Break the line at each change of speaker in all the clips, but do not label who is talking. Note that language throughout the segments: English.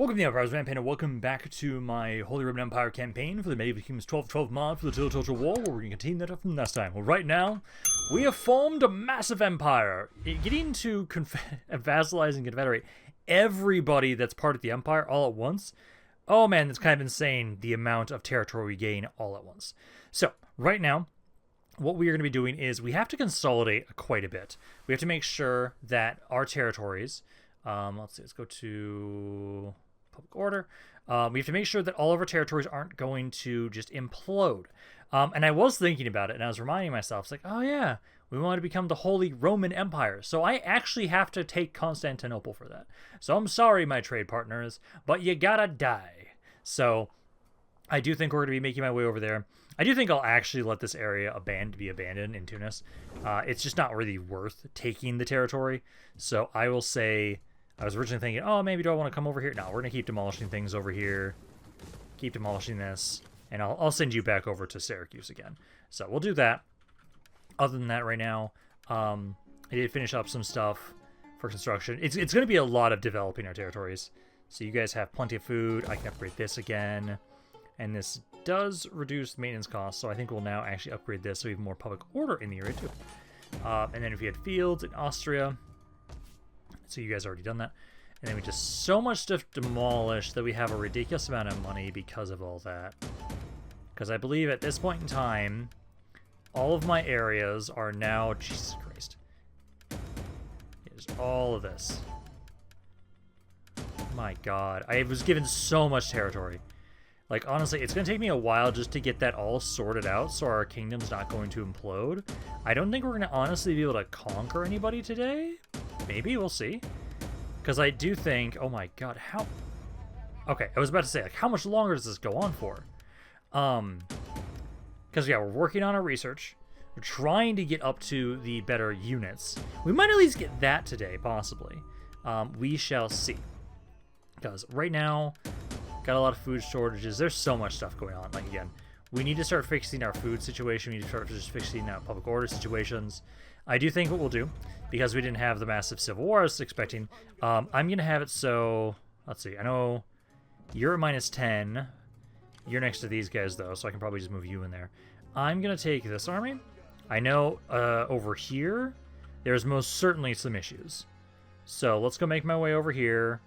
Welcome to the Rampaned, and welcome back to my Holy Roman Empire campaign for the Medieval Kingdoms 12-12 mod for the Total War, where we're going to continue that up from last time. Well, right now, we have formed a massive empire. Getting to vassalize and confederate everybody that's part of the empire all at once, oh man, it's kind of insane the amount of territory we gain all at once. So, right now, what we are going to be doing is we have to consolidate quite a bit. We have to make sure that our territories... let's see, let's go to public order. We have to make sure that all of our territories aren't going to just implode. And I was thinking about it, and I was reminding myself, it's like, oh yeah, we want to become the Holy Roman Empire. So I actually have to take Constantinople for that. So I'm sorry, my trade partners, but you gotta die. So I do think we're going to be making my way over there. I do think I'll actually let this area be abandoned in Tunis. It's just not really worth taking the territory. So I will say... I was originally thinking, oh, maybe do I want to come over here? No, we're going to keep demolishing things over here. Keep demolishing this. And I'll send you back over to Syracuse again. So we'll do that. Other than that, right now, I did finish up some stuff for construction. It's going to be a lot of developing our territories. So you guys have plenty of food. I can upgrade this again. And this does reduce maintenance costs. So I think we'll now actually upgrade this so we have more public order in the area too. And then if we had fields in Austria... So you guys already done that. And then we just so much stuff demolished that we have a ridiculous amount of money because of all that. Because I believe at this point in time, all of my areas are now... Jesus Christ. Here's all of this. My God. I was given so much territory. Like, honestly, it's going to take me a while just to get that all sorted out so our kingdom's not going to implode. I don't think we're going to honestly be able to conquer anybody today. Maybe, we'll see. Because I do think... Oh my God, how... Okay, I was about to say, like, how much longer does this go on for? Because, yeah, we're working on our research. We're trying to get up to the better units. We might at least get that today, possibly. We shall see. Because right now... Got a lot of food shortages. There's so much stuff going on. Like, again, we need to start fixing our food situation. We need to start just fixing our public order situations. I do think what we'll do, because we didn't have the massive civil war I was expecting, I'm going to have it so... Let's see. I know you're at -10. You're next to these guys, though, so I can probably just move you in there. I'm going to take this army. I know over here, there's most certainly some issues. So let's go make my way over here.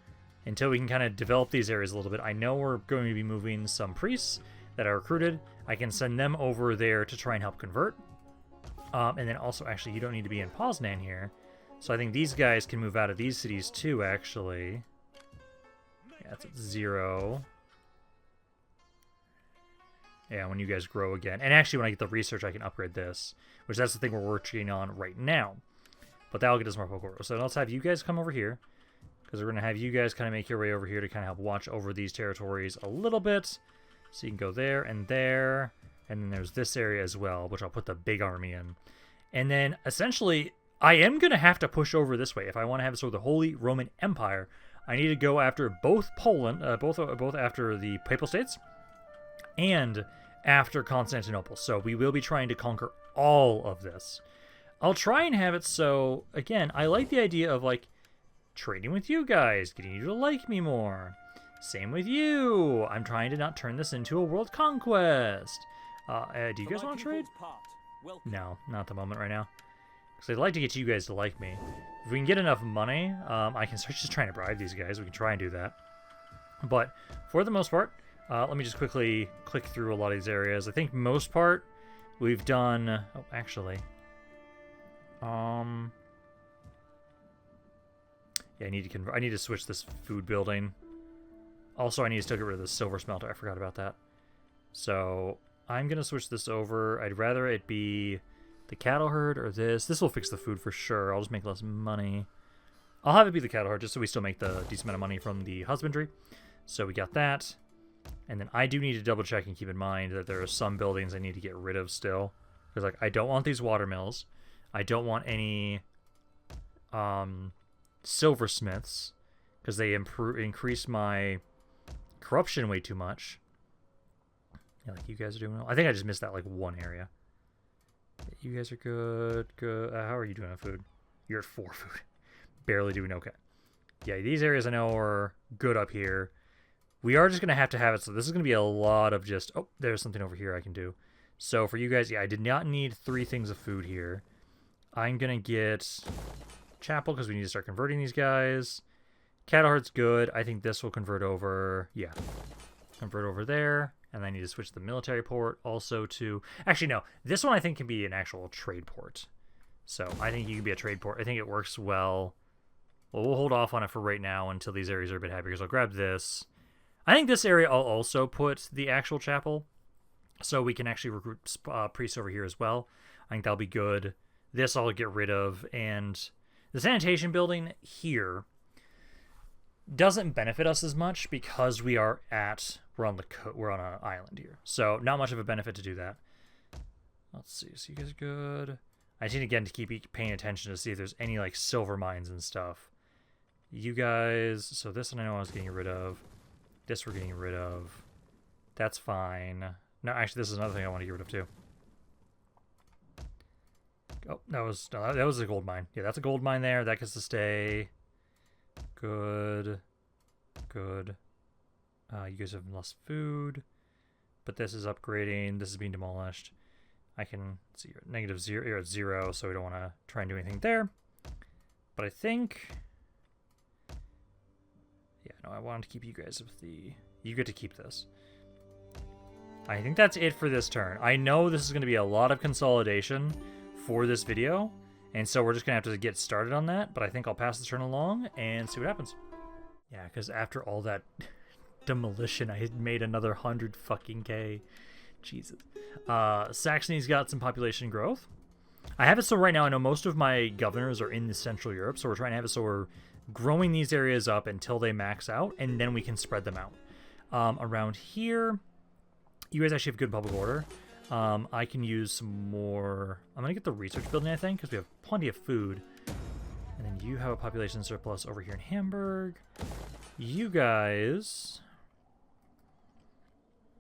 Until we can kind of develop these areas a little bit. I know we're going to be moving some priests that are recruited. I can send them over there to try and help convert. And then also, actually, you don't need to be in Poznan here. So I think these guys can move out of these cities too, actually. Yeah, it's at 0. Yeah, when you guys grow again. And actually, when I get the research, I can upgrade this. Which that's the thing we're working on right now. But that'll get us more Pokoro. So let's have you guys come over here. Because we're going to have you guys kind of make your way over here to kind of help watch over these territories a little bit. So you can go there and there. And then there's this area as well, which I'll put the big army in. And then, essentially, I am going to have to push over this way. If I want to have sort of the Holy Roman Empire, I need to go after both Poland, both after the Papal States, and after Constantinople. So we will be trying to conquer all of this. I'll try and have it so, again, I like the idea of, like, trading with you guys, getting you to like me more. Same with you. I'm trying to not turn this into a world conquest. Do you guys want to trade? No, not at the moment right now. Because I'd like to get you guys to like me. If we can get enough money, I can start just trying to bribe these guys. We can try and do that. But for the most part, let me just quickly click through a lot of these areas. I think most part we've done... Oh, actually... Yeah, I need to switch this food building. Also, I need to still get rid of the silver smelter. I forgot about that. So, I'm going to switch this over. I'd rather it be the cattle herd or this. This will fix the food for sure. I'll just make less money. I'll have it be the cattle herd just so we still make the decent amount of money from the husbandry. So, we got that. And then I do need to double check and keep in mind that there are some buildings I need to get rid of still. Because, like, I don't want these water mills. I don't want any... silversmiths, because they increase my corruption way too much. Yeah, like you guys are doing well. I think I just missed that like one area. You guys are good. How are you doing on food? You're at 4 food. Barely doing okay. Yeah, these areas I know are good up here. We are just going to have it. So this is going to be a lot of just... Oh, there's something over here I can do. So for you guys, yeah, I did not need 3 things of food here. I'm going to get chapel because we need to start converting these guys. Cattle herd's good. I think this will convert over... Yeah. Convert over there. And I need to switch the military port also to... Actually, no. This one I think can be an actual trade port. So I think you can be a trade port. I think it works well. Well, we'll hold off on it for right now until these areas are a bit happier. Because I'll grab this. I think this area I'll also put the actual chapel. So we can actually recruit priests over here as well. I think that'll be good. This I'll get rid of. And the sanitation building here doesn't benefit us as much because we are at... We're on an island here. So not much of a benefit to do that. Let's see. So you guys are good. I need again to keep paying attention to see if there's any like silver mines and stuff. You guys... So this one I know I was getting rid of. This we're getting rid of. That's fine. No, actually this is another thing I want to get rid of too. Oh, that was a gold mine. Yeah, that's a gold mine there. That gets to stay. Good. Good. You guys have less food. But this is upgrading. This is being demolished. I can see you're at -0. You're at 0, so we don't want to try and do anything there. But I think... Yeah, no, I wanted to keep you guys with the... You get to keep this. I think that's it for this turn. I know this is going to be a lot of consolidation for this video, and so we're just going to have to get started on that, but I think I'll pass the turn along and see what happens. Yeah, because after all that demolition, I had made another 100 fucking K. Jesus. Saxony's got some population growth. I have it so right now I know most of my governors are in the Central Europe, so we're trying to have it so we're growing these areas up until they max out, and then we can spread them out. Around here, you guys actually have good public order. I can use some more... I'm going to get the research building, I think, because we have plenty of food. And then you have a population surplus over here in Hamburg. You guys...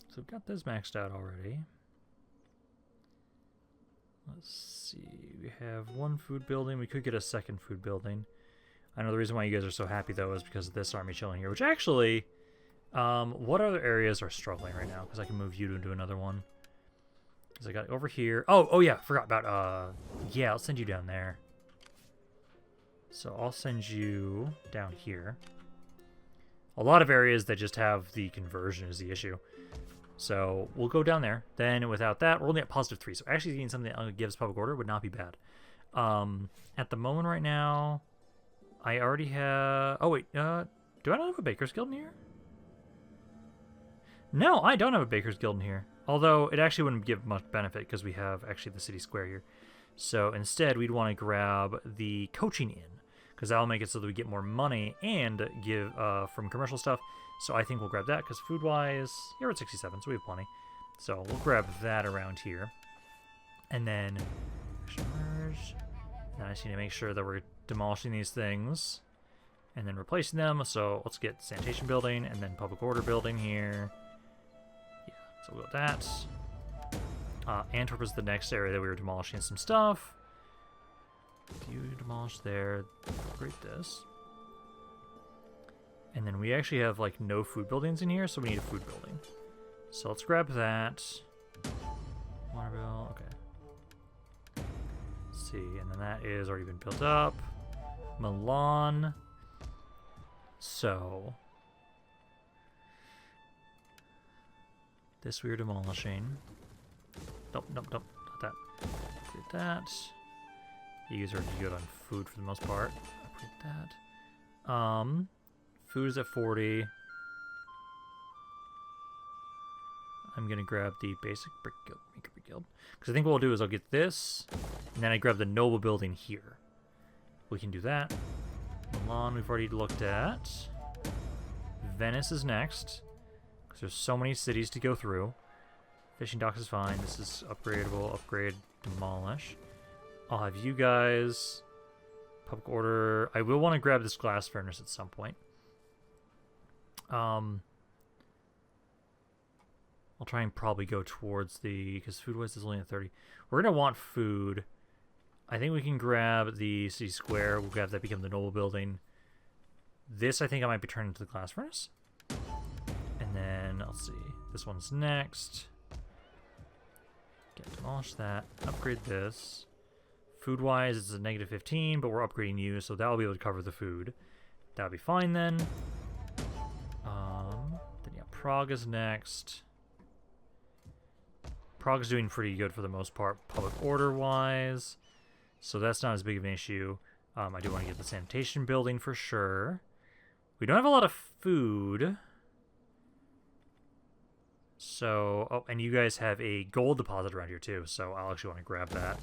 So we've got this maxed out already. Let's see. We have 1 food building. We could get a 2nd food building. I know the reason why you guys are so happy, though, is because of this army chilling here. Which actually... what other areas are struggling right now? Because I can move you to another one. Because I got over here. Oh yeah, forgot about, yeah, I'll send you down there. So I'll send you down here. A lot of areas that just have the conversion is the issue. So we'll go down there. Then without that, we're only at +3. So actually getting something that gives public order would not be bad. At the moment right now, I already have... Oh wait, do I not have a Baker's Guild in here? No, I don't have a Baker's Guild in here. Although, it actually wouldn't give much benefit because we have actually the city square here. So, instead, we'd want to grab the coaching inn. Because that'll make it so that we get more money and give from commercial stuff. So, I think we'll grab that because food-wise, yeah, we're at 67, so we have plenty. So, we'll grab that around here. And then, merge. Then I just need to make sure that we're demolishing these things. And then replacing them. So, let's get sanitation building and then public order building here. So we'll go with that. Antwerp is the next area that we were demolishing some stuff. You demolish there. Upgrade this. And then we actually have like no food buildings in here, so we need a food building. So let's grab that. Waterville, okay. Let's see, and then that is already been built up. Milan. So... This we are demolishing. Nope, not that. Upgrade that. You guys are good on food for the most part. Upgrade that. Food is at 40. I'm gonna grab the basic brick guild, maker brick guild. Because I think what we'll do is I'll get this, and then I grab the noble building here. We can do that. Milan we've already looked at. Venice is next. There's so many cities to go through. Fishing docks is fine. This is upgradable. Upgrade, demolish. I'll have you guys. Public order. I will want to grab this glass furnace at some point. I'll try and probably go towards the... Because food-wise is only at 30. We're going to want food. I think we can grab the city square. We'll have that become the noble building. This, I think I might be turning into the glass furnace. then, let's see, this one's next. Okay, demolish that. Upgrade this. Food-wise, it's a negative 15, but we're upgrading you, so that'll be able to cover the food. That'll be fine then. Then yeah, Prague is next. Prague's doing pretty good for the most part, public order-wise, so that's not as big of an issue. I do want to get the sanitation building for sure. We don't have a lot of food. So, oh, and you guys have a gold deposit around here too, so I'll actually want to grab that.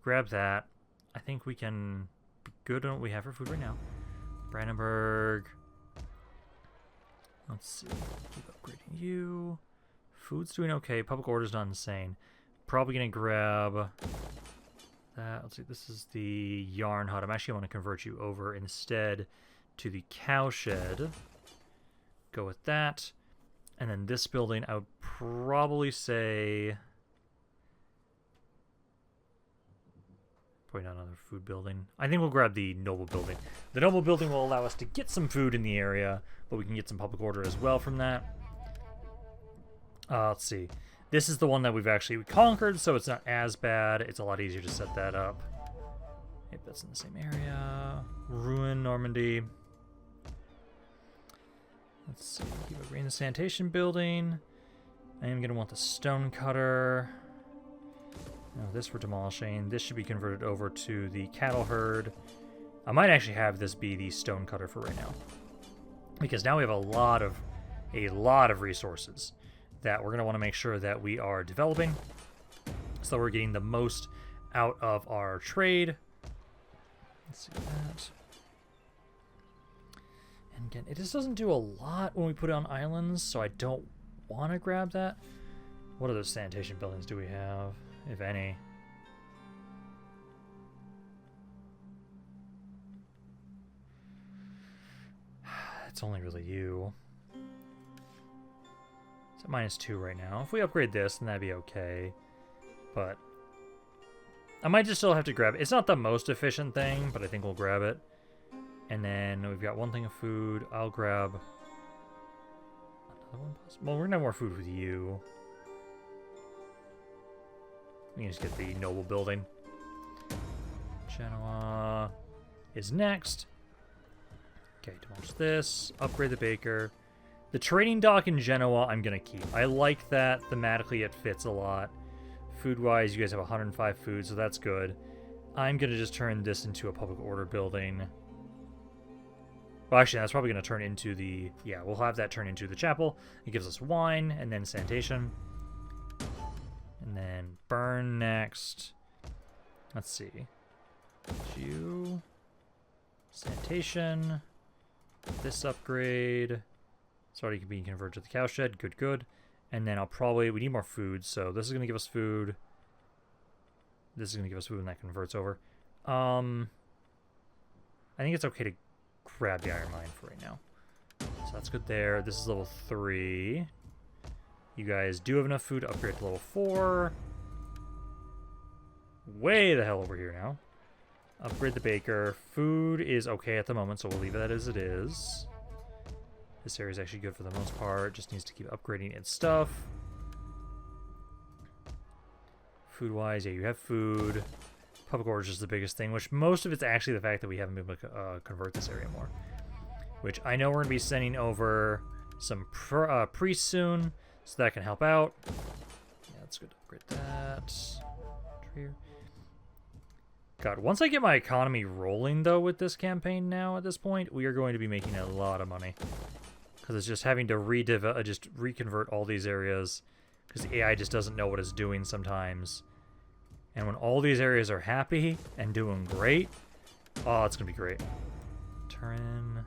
Grab that. I think we can be good on what we have for food right now. Brandenburg. Let's see. Keep upgrading you. Food's doing okay. Public order's not insane. Probably going to grab that. Let's see. This is the yarn hut. I'm actually want to convert you over instead to the cowshed. Go with that. And then this building, I would probably say... Probably not another food building. I think we'll grab the noble building. The noble building will allow us to get some food in the area, but we can get some public order as well from that. Let's see. This is the one that we've actually conquered, so it's not as bad. It's a lot easier to set that up. Yep, that's in the same area. Ruin, Normandy. Let's see. Keep upgrading the sanitation building. I am going to want the stone cutter. No, this we're demolishing. This should be converted over to the cattle herd. I might actually have this be the stone cutter for right now, because now we have a lot of resources that we're going to want to make sure that we are developing, so we're getting the most out of our trade. Let's see that. And again, it just doesn't do a lot when we put it on islands, so I don't want to grab that. What other sanitation buildings do we have, if any? It's only really you. It's at -2 right now. If we upgrade this, then that'd be okay. But I might just still have to grab it. It's not the most efficient thing, but I think we'll grab it. And then we've got one thing of food. I'll grab another one. Well, we're gonna have more food with you. We can just get the noble building. Genoa is next. Okay, demolish this. Upgrade the baker. The trading dock in Genoa I'm gonna keep. I like that. Thematically it fits a lot. Food-wise, you guys have 105 food, so that's good. I'm gonna just turn this into a public order building. Well, actually, that's probably going to turn into the... Yeah, we'll have that turn into the chapel. It gives us wine, and then sanitation. And then burn next. Let's see. You. Sanitation. This upgrade. It's already being converted to the cowshed. Good, good. And then I'll probably... We need more food, so this is going to give us food. This is going to give us food when that converts over. I think it's okay to grab the iron mine for right now. So that's good there. This is level 3. You guys do have enough food to upgrade to level 4. Way the hell over here now. Upgrade the baker. Food is okay at the moment, so we'll leave it as it is. This area is actually good for the most part. Just needs to keep upgrading its stuff. Food-wise, yeah, you have food. Public order is just the biggest thing, which most of it's actually the fact that we haven't been able to convert this area more. Which I know we're going to be sending over some priests soon, so that can help out. Yeah, that's good to upgrade that. God, once I get my economy rolling, though, with this campaign now at this point, we are going to be making a lot of money. Because it's just having to just reconvert all these areas, because the AI just doesn't know what it's doing sometimes. And when all these areas are happy and doing great, oh, it's going to be great. Turin.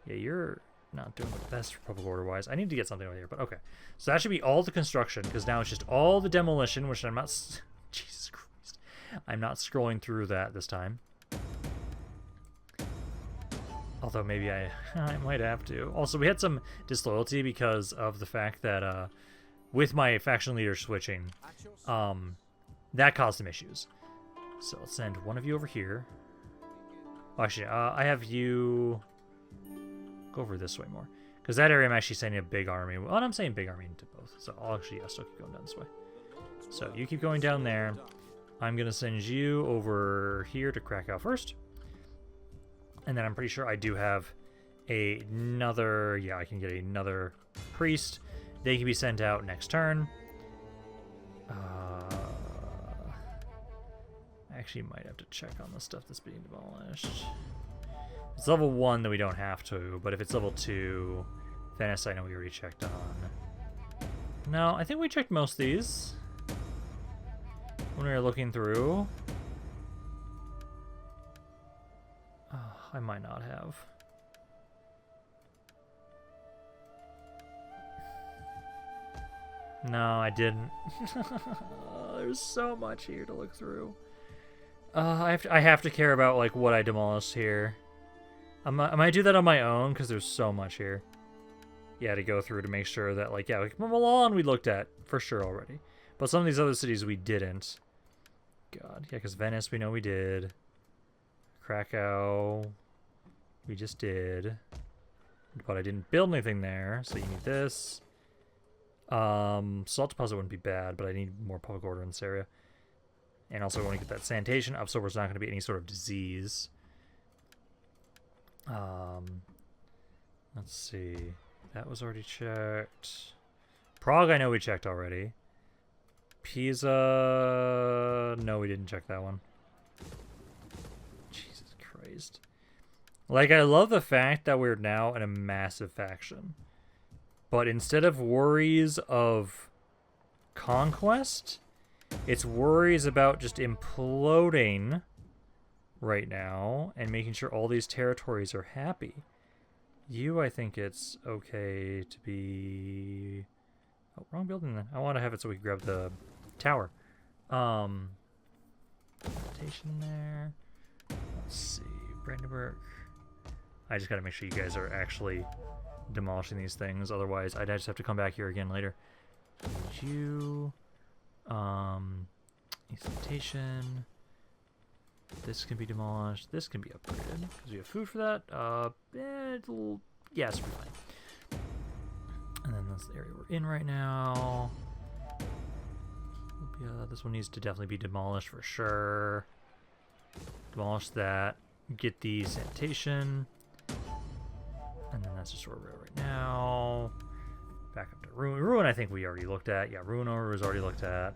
Yeah, you're not doing the best for public order-wise. I need to get something over here, but okay. So that should be all the construction, because now it's just all the demolition, which I'm not... Jesus Christ. I'm not scrolling through that this time. Although maybe I might have to. Also, we had some disloyalty because of the fact that... with my faction leader switching, that caused some issues. So let's send one of you over here. Oh, actually, I have you go over this way more. Because that area I'm actually sending a big army. Well, I'm saying big army into both. So I'll actually still keep going down this way. So you keep going down there. I'm going to send you over here to Krakow first. And then I'm pretty sure I do have another... Yeah, I can get another priest. They can be sent out next turn. I actually might have to check on the stuff that's being demolished. It's level 1 that we don't have to, but if it's level 2, Venice I know we already checked on. No, I think we checked most of these when we were looking through. Oh, I might not have. No, I didn't. There's so much here to look through. I have to care about like what I demolished here. I might do that on my own because there's so much here. Yeah, to go through to make sure that like, yeah, like Milan we looked at for sure already, but some of these other cities we didn't. God, yeah, because Venice we know we did. Krakow we just did, but I didn't build anything there, so you need this. Salt deposit wouldn't be bad, but I need more public order in this area. And also I want to get that sanitation up so there's not going to be any sort of disease. Let's see. That was already checked. Prague I know we checked already. Pisa... No, we didn't check that one. Jesus Christ. Like, I love the fact that we're now in a massive faction. But instead of worries of conquest, it's worries about just imploding right now and making sure all these territories are happy. You, I think it's okay to be... Oh, wrong building then. I want to have it so we can grab the tower. Station there. Let's see. Brandenburg. I just got to make sure you guys are actually demolishing these things. Otherwise, I'd just have to come back here again later. You... Station. This can be demolished. This can be upgraded because we have food for that. Yes, we're fine. And then that's the area we're in right now. This one needs to definitely be demolished for sure. Demolish that. Get the sanitation. And then that's just where we're at right now. Back up to Ruin. Ruin I think we already looked at. Yeah, Ruin was already looked at.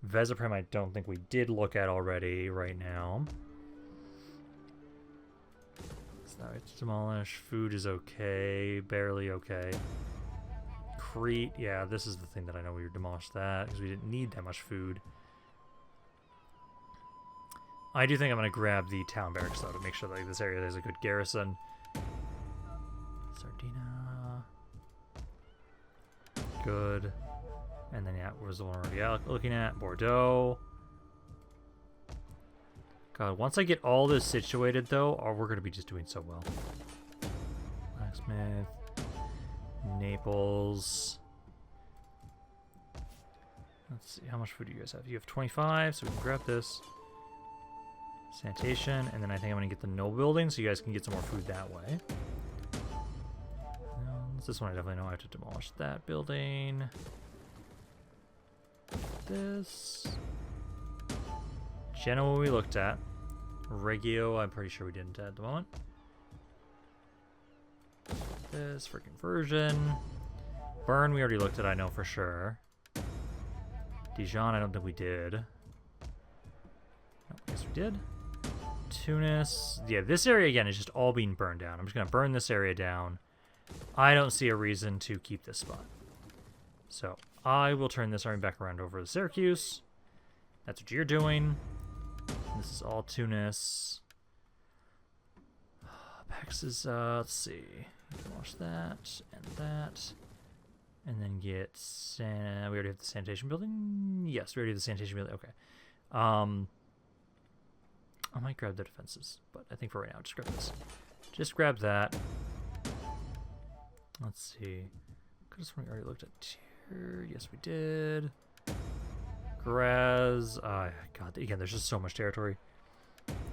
Vezaprem I don't think we did look at already right now. So now it's demolish. Food is okay. Barely okay. Crete, yeah, this is the thing that I know we demolished that because we didn't need that much food. I do think I'm going to grab the town barracks though to make sure that like, this area has a good garrison. Sardina. Good. And then, yeah, where's the one we're already looking at? Bordeaux. God, once I get all this situated, though, oh, we're going to be just doing so well. Blacksmith. Naples. Let's see, how much food do you guys have? You have 25, so we can grab this. Sanitation, and then I think I'm going to get the noble building, so you guys can get some more food that way. This one I definitely know I have to demolish that building. This. Genoa we looked at. Reggio, I'm pretty sure we didn't at the moment. This for conversion. Bern we already looked at, I know for sure. Dijon, I don't think we did. No, I guess we did. Tunis. Yeah, this area again is just all being burned down. I'm just going to burn this area down. I don't see a reason to keep this spot. So I will turn this army back around over to Syracuse. That's what you're doing. This is all Tunis. Pax is, let's see. Demolish that and that. And then get, we already have the sanitation building? Yes, we already have the sanitation building. Okay. I might grab the defenses, but I think for right now, just grab this. Just grab that. Let's see. Could have sworn we already looked at tier. Yes, we did. Graz. God, again, there's just so much territory.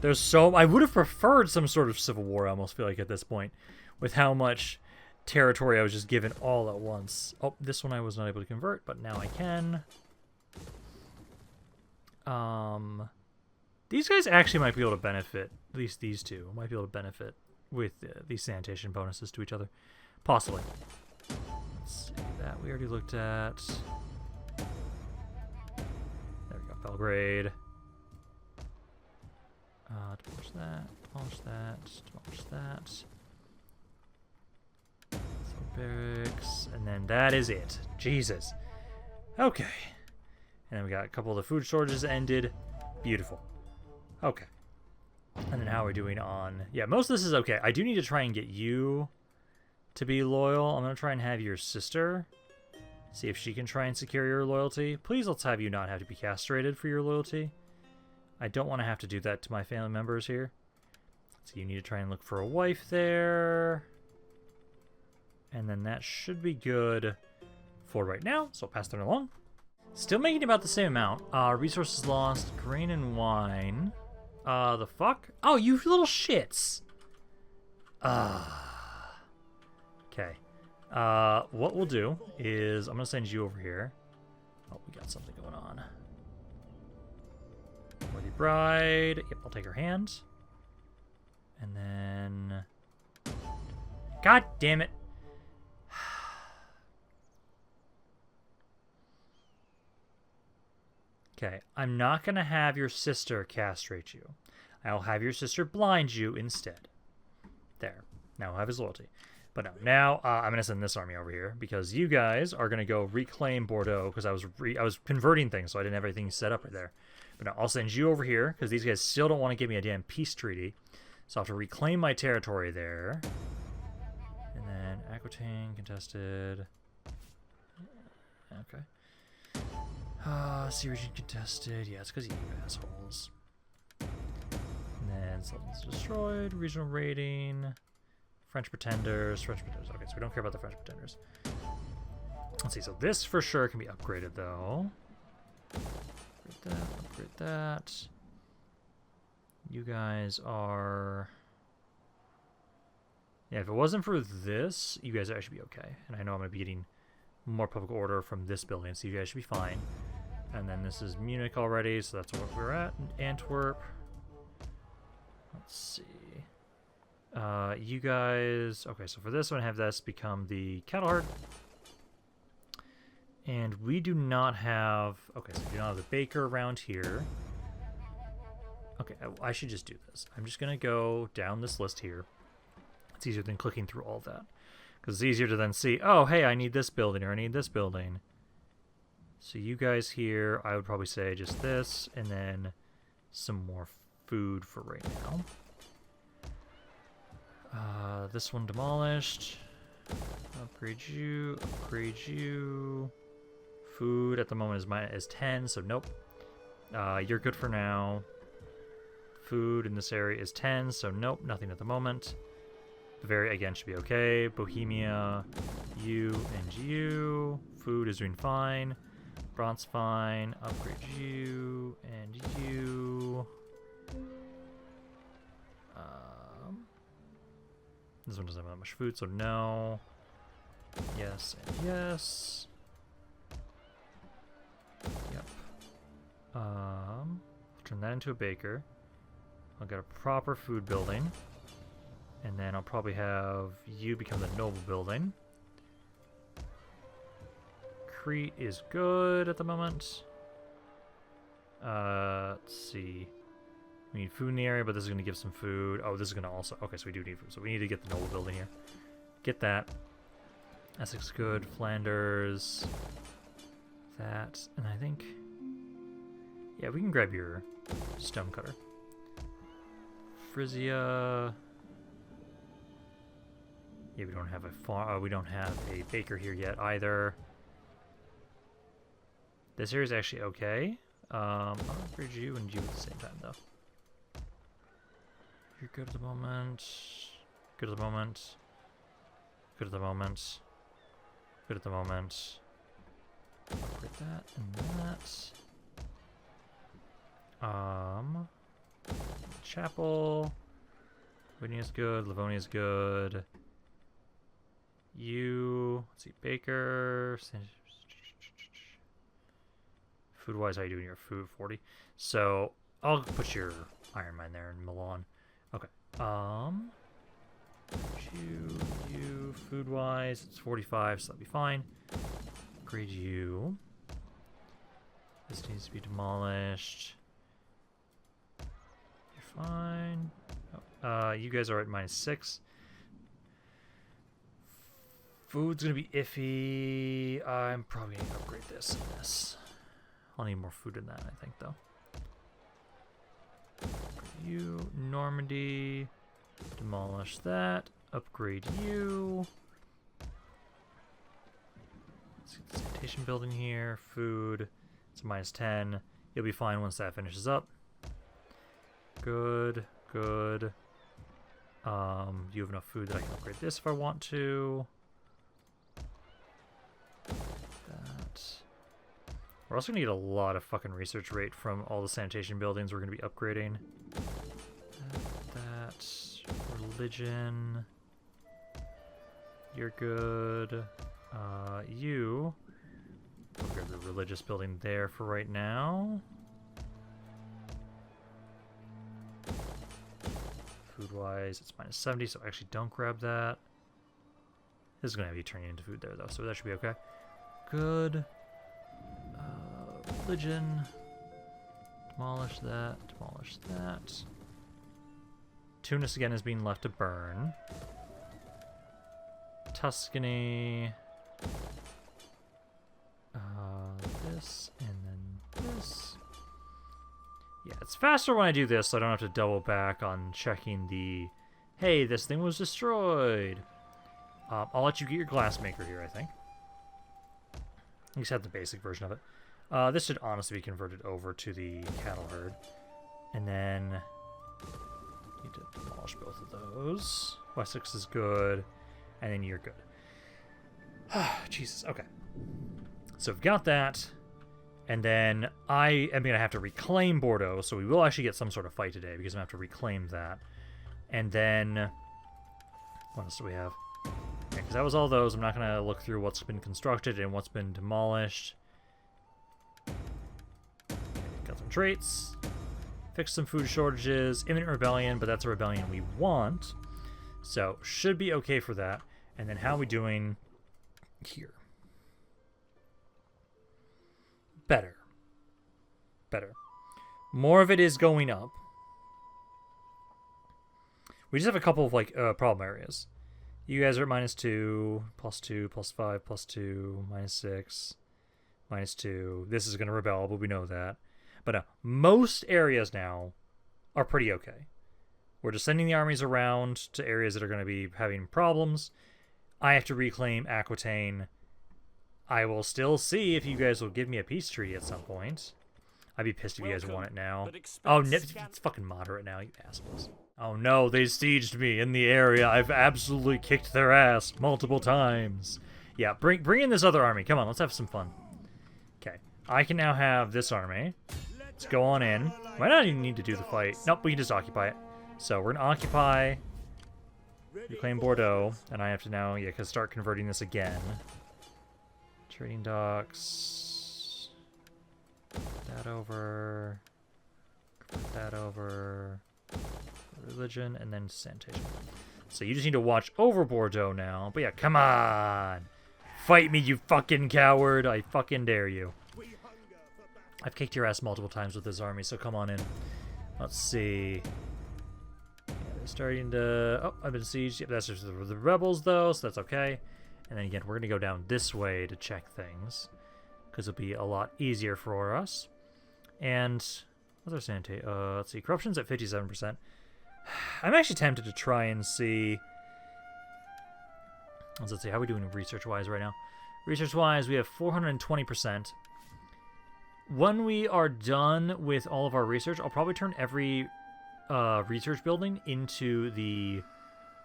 There's so... I would have preferred some sort of civil war, I almost feel like, at this point. With how much territory I was just given all at once. Oh, this one I was not able to convert, but now I can. These guys actually might be able to benefit. At least these two might be able to benefit with these sanitation bonuses to each other. Possibly. Let's see, that we already looked at. There we go, Belgrade. Demolish that, demolish that, demolish that. So barracks, and then that is it. Jesus. Okay. And then we got a couple of the food shortages ended. Beautiful. Okay. And then how are we doing on... Yeah, most of this is okay. I do need to try and get you to be loyal. I'm going to try and have your sister. See if she can try and secure your loyalty. Please, let's have you not have to be castrated for your loyalty. I don't want to have to do that to my family members here. So you need to try and look for a wife there. And then that should be good for right now. So I'll pass that along. Still making about the same amount. Resources lost, grain and wine. The fuck? Oh, you little shits. Okay. What we'll do is I'm gonna send you over here. Oh, we got something going on. Worthy bride. Yep, I'll take her hand. And then... God damn it. Okay, I'm not going to have your sister castrate you. I'll have your sister blind you instead. There. Now I'll have his loyalty. But no, now I'm going to send this army over here because you guys are going to go reclaim Bordeaux because I was converting things, so I didn't have everything set up right there. But now I'll send you over here because these guys still don't want to give me a damn peace treaty. So I'll have to reclaim my territory there. And then Aquitaine contested. Okay. Sea region contested. Yeah, it's because you assholes. And then something's destroyed. Regional raiding. French pretenders. French pretenders. Okay, so we don't care about the French pretenders. Let's see. So this for sure can be upgraded, though. Upgrade that. Upgrade that. You guys are... Yeah, if it wasn't for this, you guys actually be okay. And I know I'm going to be getting more public order from this building, so you guys should be fine. And then this is Munich already, so that's what we're at. Antwerp. Let's see. You guys... Okay, so for this one, have this become the cattle herd. And we do not have... Okay, so we do not have the baker around here. Okay, I should just do this. I'm just going to go down this list here. It's easier than clicking through all that. Because it's easier to then see, oh, hey, I need this building, or I need this building. So you guys here, I would probably say just this, and then some more food for right now. This one demolished. Upgrade you, upgrade you. Food at the moment is 10, so nope. You're good for now. Food in this area is 10, so nope, nothing at the moment. Bavaria, again, should be okay. Bohemia, you and you. Food is doing fine. Bronze fine. Upgrade you and you. This one doesn't have that much food, so no. Yes and yes. Yep. I'll turn that into a baker. I'll get a proper food building. And then I'll probably have you become the noble building. Crete is good at the moment. Let's see. We need food in the area, but this is going to give some food. Oh, this is going to also... Okay, so we do need food. So we need to get the noble building here. Get that. Essex good. Flanders. That. And I think... Yeah, we can grab your stonecutter. Frisia... Yeah, we don't have a we don't have a baker here yet either. This here is actually okay. I'll upgrade you and you at the same time though. You're good at the moment. Good at the moment. Good at the moment. Good at the moment. Upgrade that and that. Chapel. Whitney is good. Livonia is good. You, let's see, baker. Food wise, how you doing your food? 40. So I'll put your iron mine there in Milan. Okay. You food wise, it's 45, so that'll be fine. Upgrade you. This needs to be demolished. You're fine. Oh, you guys are at -6. Food's gonna be iffy. I'm probably gonna upgrade this and this. I'll need more food in that, I think, though. Upgrade you, Normandy. Demolish that. Upgrade you. Let's get the sanitation building here. Food. It's -10. You'll be fine once that finishes up. Good. Good. You have enough food that I can upgrade this if I want to. That. We're also going to get a lot of fucking research rate from all the sanitation buildings we're going to be upgrading. That. Religion. You're good. You. We'll grab the religious building there for right now. Food-wise, it's -70, so actually don't grab that. This is going to have you turning into food there, though, so that should be okay. Good. Religion. Demolish that. Demolish that. Tunis again is being left to burn. Tuscany. This, and then this. Yeah, it's faster when I do this, so I don't have to double back on checking the, hey, this thing was destroyed. I'll let you get your glass maker here, I think. You just have the basic version of it. This should honestly be converted over to the cattle herd. And then need to demolish both of those. Wessex is good. And then you're good. Jesus, okay. So we've got that. And then I am going to have to reclaim Bordeaux, so we will actually get some sort of fight today because I'm going to have to reclaim that. And then, what else do we have? Because that was all those. I'm not going to look through what's been constructed and what's been demolished. Got some traits. Fix some food shortages. Imminent rebellion, but that's a rebellion we want. So, should be okay for that. And then how are we doing here? Better. Better. More of it is going up. We just have a couple of, like, problem areas. You guys are at -2, +2, +5, +2, -6, -2. This is going to rebel, but we know that. But most areas now are pretty okay. We're just sending the armies around to areas that are going to be having problems. I have to reclaim Aquitaine. I will still see if you guys will give me a peace treaty at some point. I'd be pissed if you guys want it now. Oh, it's fucking moderate now, you assholes. Oh no, they sieged me in the area. I've absolutely kicked their ass multiple times. Yeah, bring in this other army. Come on, let's have some fun. Okay, I can now have this army. Let's go on in. Might not even need to do the fight. Nope, we can just occupy it. So we're gonna occupy, reclaim Bordeaux, and I have to now, yeah, start converting this again. Trading docks. That over. Convert that over. Religion, and then sanitation. So you just need to watch over Bordeaux now. But yeah, come on! Fight me, you fucking coward! I fucking dare you. I've kicked your ass multiple times with this army, so come on in. Let's see. Yeah, they're starting to... Oh, I've been sieged. Yep, that's just the rebels, though, so that's okay. And then again, we're going to go down this way to check things, because it'll be a lot easier for us. And what's our sanitation? Let's see, corruption's at 57%. I'm actually tempted to try and see. Let's see, how are we doing research-wise right now? Research-wise, we have 420%. When we are done with all of our research, I'll probably turn every research building into the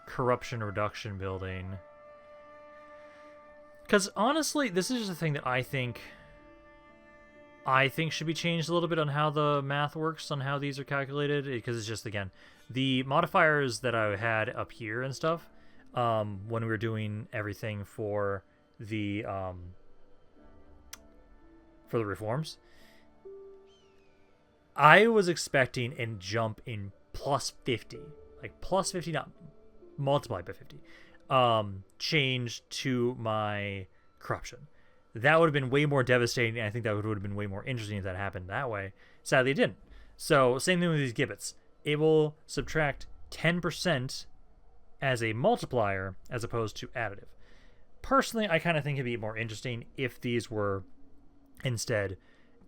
corruption reduction building. Because honestly, this is just a thing that I think should be changed a little bit on how the math works, on how these are calculated. Because it's just, again, the modifiers that I had up here and stuff, when we were doing everything for the reforms. I was expecting a jump in plus 50, like plus 50, not multiplied by 50, change to my corruption. That would have been way more devastating, and I think that would have been way more interesting if that happened that way. Sadly, it didn't. So, same thing with these gibbets. It will subtract 10% as a multiplier as opposed to additive. Personally, I kind of think it'd be more interesting if these were instead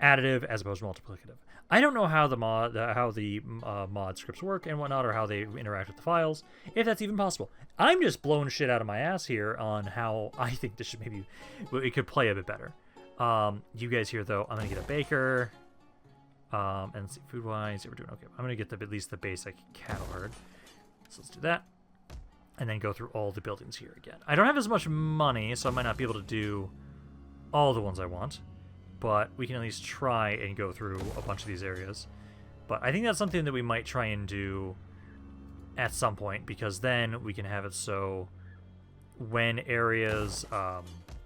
additive as opposed to multiplicative. I don't know how the mod scripts work and whatnot, or how they interact with the files, if that's even possible. I'm just blowing shit out of my ass here on how I think this should maybe it could play a bit better. You guys here though, I'm gonna get a baker, and see, food wise, we're doing okay. I'm gonna get at least the basic cattle herd. So let's do that, and then go through all the buildings here again. I don't have as much money, so I might not be able to do all the ones I want, but we can at least try and go through a bunch of these areas. But I think that's something that we might try and do at some point, because then we can have it so when areas,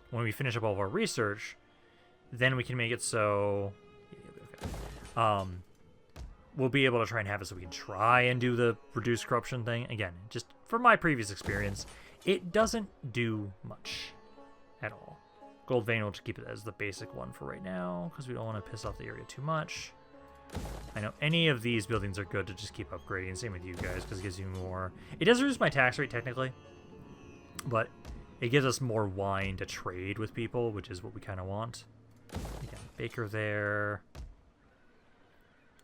when we finish up all of our research, then we can make it so we'll be able to try and have it so we can try and do the reduced corruption thing. Again, just from my previous experience, it doesn't do much at all. Gold vein, we'll just keep it as the basic one for right now, because we don't want to piss off the area too much. I know any of these buildings are good to just keep upgrading. Same with you guys, because it gives you more. It does reduce my tax rate, technically, but it gives us more wine to trade with people, which is what we kind of want. Again, baker there.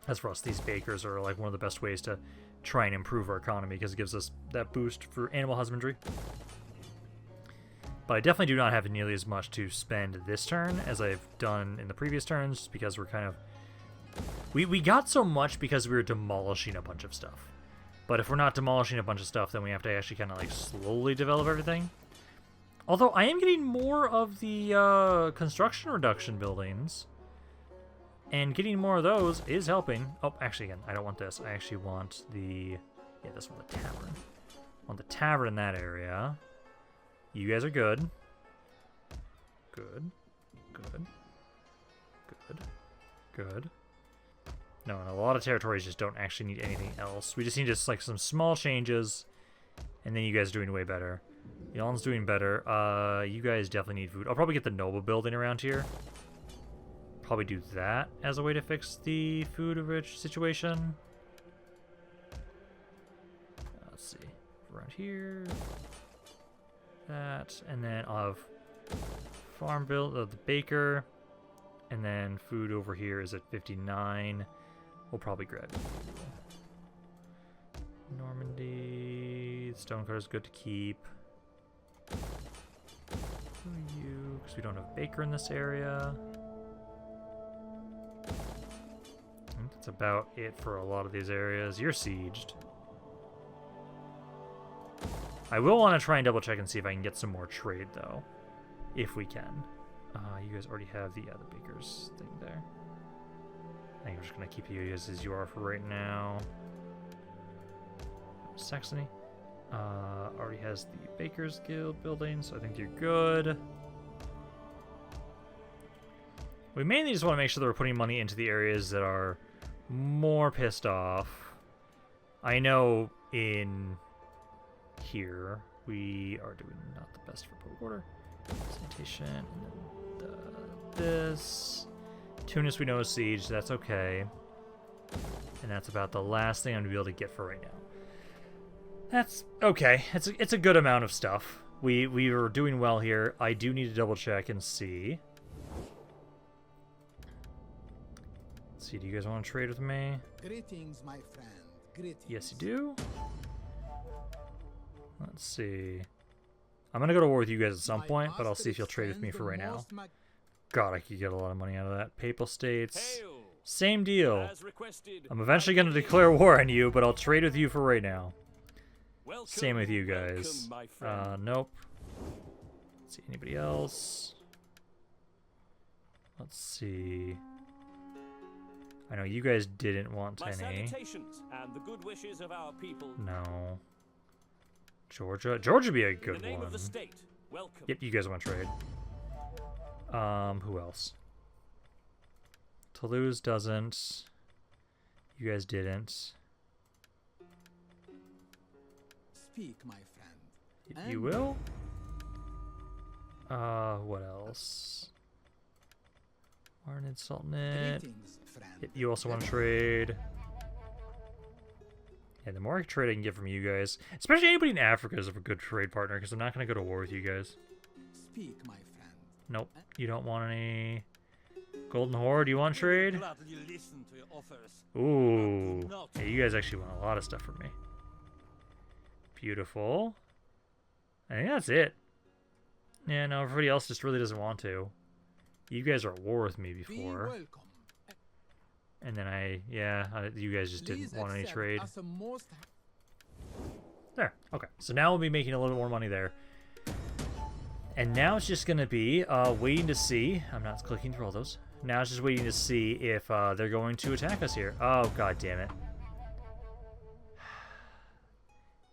As for us, these bakers are like one of the best ways to try and improve our economy, because it gives us that boost for animal husbandry. But I definitely do not have nearly as much to spend this turn as I've done in the previous turns, because we're kind of... We got so much because we were demolishing a bunch of stuff. But if we're not demolishing a bunch of stuff, then we have to actually kind of like slowly develop everything. Although I am getting more of the construction reduction buildings. And getting more of those is helping. Oh, actually, again, I don't want this. I actually want the... Yeah, this one, the tavern. I want the tavern in that area. You guys are good. Good. Good. Good. Good. No, and a lot of territories just don't actually need anything else. We just need just like some small changes, and then you guys are doing way better. Yaln's doing better. You guys definitely need food. I'll probably get the noble building around here. Probably do that as a way to fix the food-rich situation. Let's see. Around here. That, and then I'll have farm build of the baker, and then food over here is at 59. We'll probably grab Normandy. Stonecutter is good to keep. Who are you? Because we don't have baker in this area. I think that's about it for a lot of these areas. You're sieged. I will want to try and double check and see if I can get some more trade, though, if we can. You guys already have the baker's thing there. I think I'm just going to keep you guys as you are for right now. Saxony already has the Baker's Guild building, so I think you're good. We mainly just want to make sure that we're putting money into the areas that are more pissed off. I know in... here we are doing not the best for public order. Sanitation, and then this. Tunis we know is siege, so that's okay. And that's about the last thing I'm going to be able to get for right now. That's okay. It's a good amount of stuff. We were doing well here. I do need to double check and see. Let's see, do you guys want to trade with me?
Greetings, my friend. Greetings.
Yes, you do. Let's see. I'm going to go to war with you guys at some point, but I'll see if you'll trade with me for right now. God, I could get a lot of money out of that. Papal States. Same deal. I'm eventually going to declare war on you, but I'll trade with you for right now. Same with you guys. Nope. Let's see, anybody else? Let's see. I know you guys didn't want any.
And the good wishes of our people.
No. Georgia. Georgia would be a good
In the name
one.
of the state, welcome.
Yep, you guys want to trade. Who else? Toulouse doesn't. You guys didn't.
Speak, my friend.
You will? What else? Marnid Sultanate.
Greetings, friend.
Yep, you also want to trade. Yeah, the more trade I can get from you guys, especially anybody in Africa is a good trade partner, because I'm not going to go to war with you guys.
Speak, my friend.
Nope, you don't want any. Golden Horde, you want trade?
Gladly listen to your offers.
Ooh.
Not.
Yeah, you guys actually want a lot of stuff from me. Beautiful. I think that's it. Yeah, no, everybody else just really doesn't want to. You guys are at war with me
Be
before.
welcome.
And then you guys just didn't
Please
want any
accept
trade.
as a most
There. Okay. So now we'll be making a little more money there. And now it's just going to be waiting to see. I'm not clicking through all those. Now it's just waiting to see if they're going to attack us here. Oh, god damn it.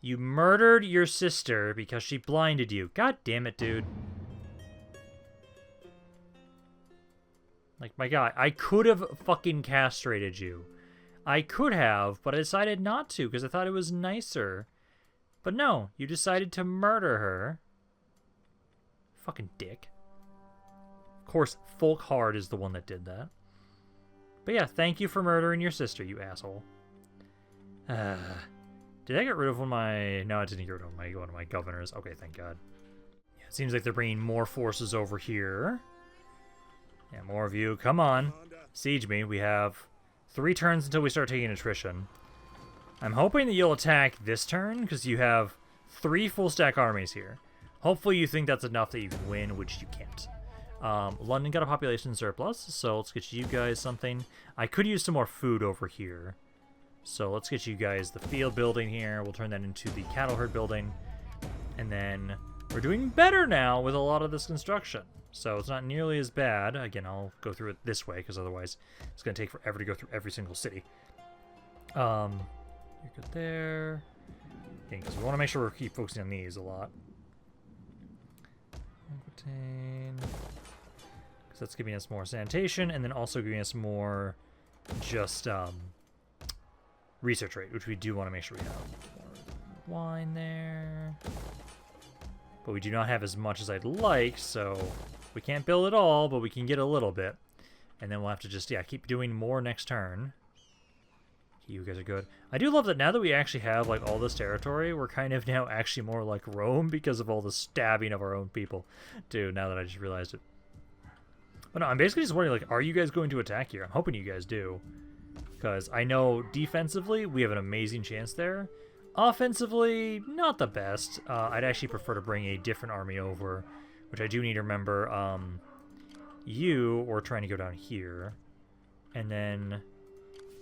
You murdered your sister because she blinded you. God damn it, dude. Like, my god, I could have fucking castrated you. I could have, but I decided not to because I thought it was nicer. But no, you decided to murder her. Fucking dick. Of course, Folkhard is the one that did that. But yeah, thank you for murdering your sister, you asshole. Did I get rid of one of my... No, I didn't get rid of one of my governors. Okay, thank God. Yeah, it seems like they're bringing more forces over here. Yeah, more of you. Come on. Siege me. We have 3 turns until we start taking attrition. I'm hoping that you'll attack this turn, because you have 3 full-stack armies here. Hopefully you think that's enough that you can win, which you can't. London got a population surplus, so let's get you guys something. I could use some more food over here. So let's get you guys the field building here. We'll turn that into the cattle herd building. And then we're doing better now with a lot of this construction. So it's not nearly as bad. Again, I'll go through it this way, because otherwise it's going to take forever to go through every single city. You're good there. Because we want to make sure we keep focusing on these a lot. Because that's giving us more sanitation, and then also giving us more just research rate, which we do want to make sure we have. More wine there. But we do not have as much as I'd like, so we can't build it all, but we can get a little bit. And then we'll have to just, yeah, keep doing more next turn. You guys are good. I do love that now that we actually have, like, all this territory, we're kind of now actually more like Rome because of all the stabbing of our own people, too, now that I just realized it. But no, I'm basically just wondering, like, are you guys going to attack here? I'm hoping you guys do. Because I know defensively, we have an amazing chance there. Offensively, not the best. I'd actually prefer to bring a different army over, which I do need to remember. You were trying to go down here. And then...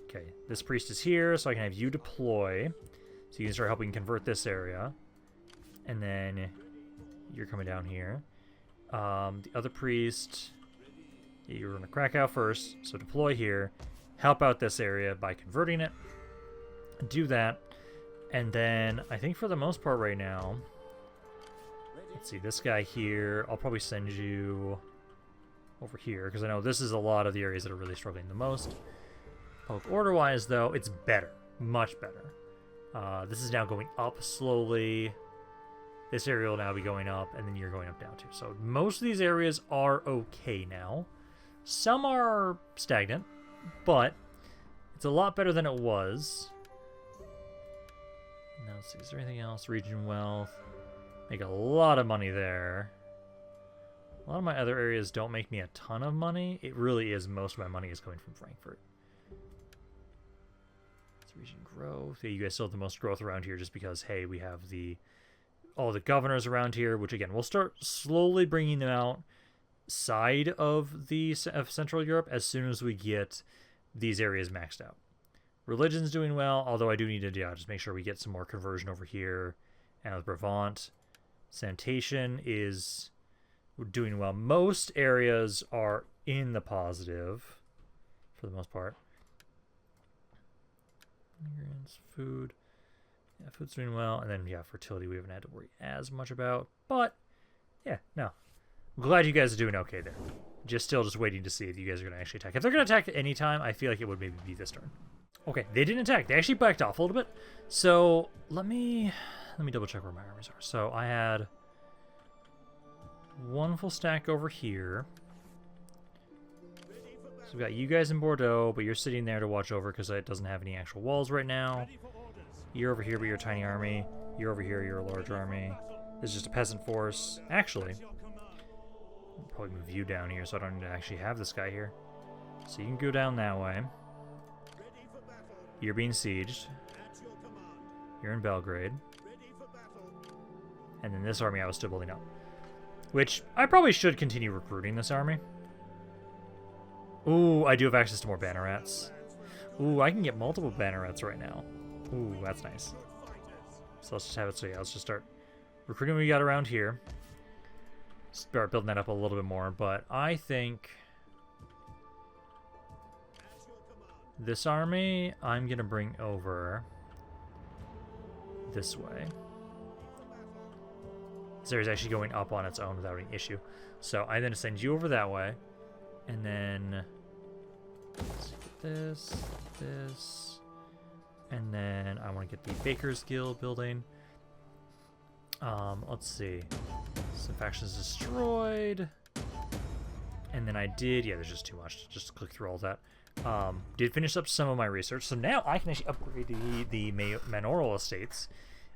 Okay, this priest is here, so I can have you deploy. So you can start helping convert this area. And then you're coming down here. The other priest... You're going to Krakow first, so deploy here. Help out this area by converting it. Do that. And then, I think for the most part right now... Let's see, this guy here, I'll probably send you over here, because I know this is a lot of the areas that are really struggling the most. Public order-wise, though, it's better. Much better. This is now going up slowly. This area will now be going up, and then you're going up down too. So most of these areas are okay now. Some are stagnant, but it's a lot better than it was. Now, let's see, is there anything else? Region wealth. Make a lot of money there. A lot of my other areas don't make me a ton of money. It really is, most of my money is coming from Frankfurt. Region growth. Yeah, you guys still have the most growth around here just because, hey, we have all the governors around here, which again, we'll start slowly bringing them out side of Central Europe as soon as we get these areas maxed out. Religion's doing well, although I do need to just make sure we get some more conversion over here. And with Brabant, sanitation is doing well. Most areas are in the positive for the most part. Immigrants, food. Yeah, food's doing well. And then, yeah, fertility we haven't had to worry as much about. But, yeah, no. I'm glad you guys are doing okay there. Still waiting to see if you guys are going to actually attack. If they're going to attack at any time, I feel like it would maybe be this turn. Okay, they didn't attack. They actually backed off a little bit. So, let me double check where my armies are. So, I had one full stack over here. So we've got you guys in Bordeaux, but you're sitting there to watch over because it doesn't have any actual walls right now. You're over here, but you're a tiny army. You're over here, you're a large army. This is just a peasant force. Actually, I'll probably move you down here so I don't need to actually have this guy here. So you can go down that way. You're being sieged. You're in Belgrade. And then this army I was still building up. Which, I probably should continue recruiting this army. Ooh, I do have access to more bannerets. Ooh, I can get multiple bannerets right now. Ooh, that's nice. So let's just have it, so yeah, let's just start recruiting what we got around here. Start building that up a little bit more, but I think this army I'm going to bring over this way. This area is actually going up on its own without any issue. So I'm going to send you over that way. And then let's get this. And then I want to get the Baker's Guild building. Let's see. Some factions destroyed. And then I did, yeah, there's just too much. Just click through all that. Did finish up some of my research. So now I can actually upgrade the manorial estates.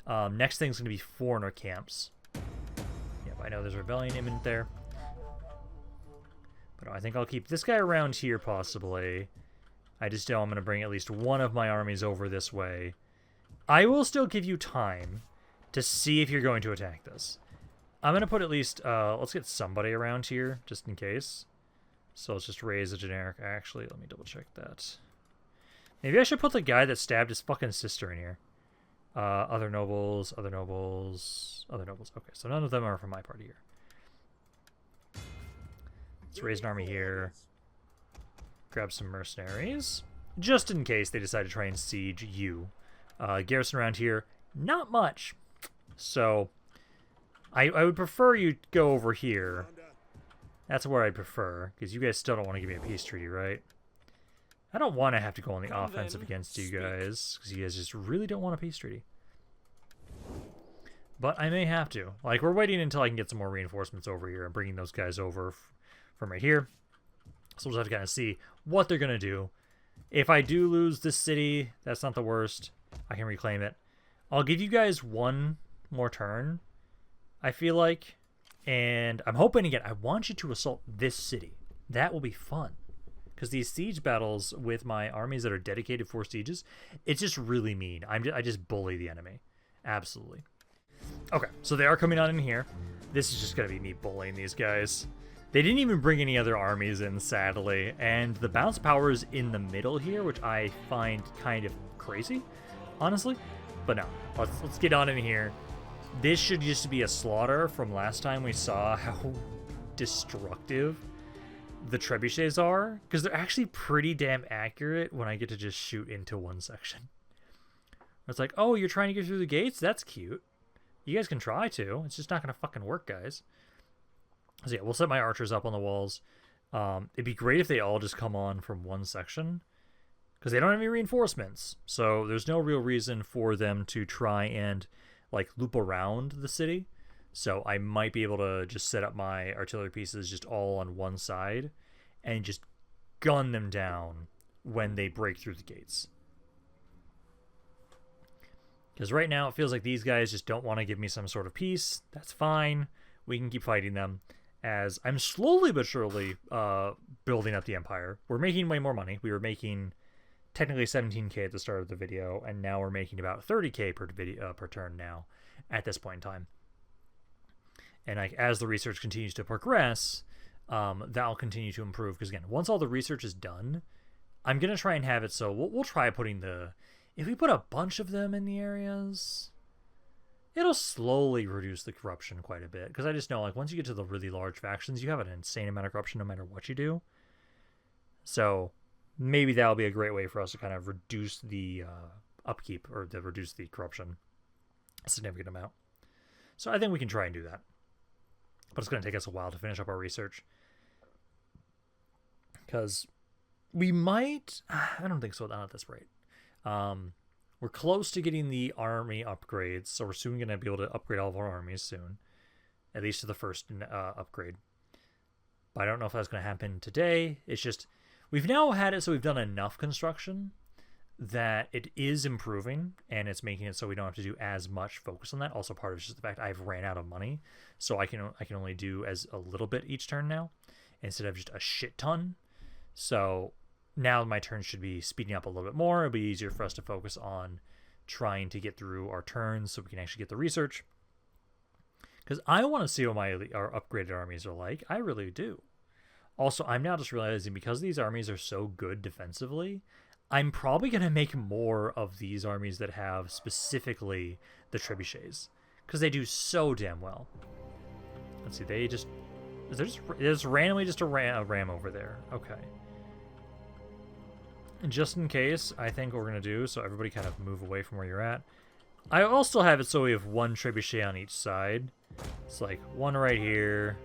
Next thing's going to be foreigner camps. Yep, I know there's rebellion imminent there. But I think I'll keep this guy around here, possibly. I just know I'm going to bring at least one of my armies over this way. I will still give you time to see if you're going to attack this. I'm going to put at least, let's get somebody around here, just in case. So let's just raise a generic. Actually, let me double check that. Maybe I should put the guy that stabbed his fucking sister in here. Other nobles, other nobles, other nobles. Okay, so none of them are from my party here. Let's raise an army here. Grab some mercenaries. Just in case they decide to try and siege you. Garrison around here, not much. So, I would prefer you go over here. That's where I'd prefer, because you guys still don't want to give me a peace treaty, right? I don't want to have to go on the offensive against you guys, because you guys just really don't want a peace treaty. But I may have to. Like, we're waiting until I can get some more reinforcements over here and bringing those guys over from right here. So we'll just have to kind of see what they're going to do. If I do lose this city, that's not the worst. I can reclaim it. I'll give you guys one more turn, I feel like. And I'm hoping, again, I want you to assault this city. That will be fun. Because these siege battles with my armies that are dedicated for sieges, it's just really mean. I just bully the enemy. Absolutely. Okay, so they are coming on in here. This is just going to be me bullying these guys. They didn't even bring any other armies in, sadly. And the bounce power is in the middle here, which I find kind of crazy, honestly. But no, let's get on in here. This should just be a slaughter from last time we saw how destructive the trebuchets are, because they're actually pretty damn accurate when I get to just shoot into one section. It's like, oh, you're trying to get through the gates? That's cute. You guys can try to. It's just not going to fucking work, guys. So yeah, we'll set my archers up on the walls. It'd be great if they all just come on from one section, because they don't have any reinforcements. So there's no real reason for them to try and like loop around the city. So I might be able to just set up my artillery pieces just all on one side and just gun them down when they break through the gates. Because right now it feels like these guys just don't want to give me some sort of peace. That's fine. We can keep fighting them, as I'm slowly but surely building up the empire. We're making way more money. We were making technically 17k at the start of the video, and now we're making about 30k per turn now at this point in time. And like, as the research continues to progress, that'll continue to improve. Because again, once all the research is done, I'm going to try and have it so we'll try putting if we put a bunch of them in the areas, it'll slowly reduce the corruption quite a bit. Because I just know, like, once you get to the really large factions, you have an insane amount of corruption no matter what you do. So maybe that'll be a great way for us to kind of reduce the upkeep, or to reduce the corruption a significant amount. So I think we can try and do that. But it's going to take us a while to finish up our research. Because we might... I don't think so, not at this rate. We're close to getting the army upgrades, so we're soon going to be able to upgrade all of our armies soon. At least to the first upgrade. But I don't know if that's going to happen today. It's just... We've now had it so we've done enough construction that it is improving, and it's making it so we don't have to do as much focus on that. Also, part of it is just the fact I've ran out of money, so I can only do as a little bit each turn now, instead of just a shit ton. So now my turns should be speeding up a little bit more. It'll be easier for us to focus on trying to get through our turns so we can actually get the research. Because I want to see what our upgraded armies are like. I really do. Also, I'm now just realizing because these armies are so good defensively, I'm probably going to make more of these armies that have specifically the trebuchets. Because they do so damn well. Let's see, there's randomly just a ram over there. Okay. And just in case, I think what we're going to do, so everybody kind of move away from where you're at. I also have it so we have one trebuchet on each side. It's like one right here.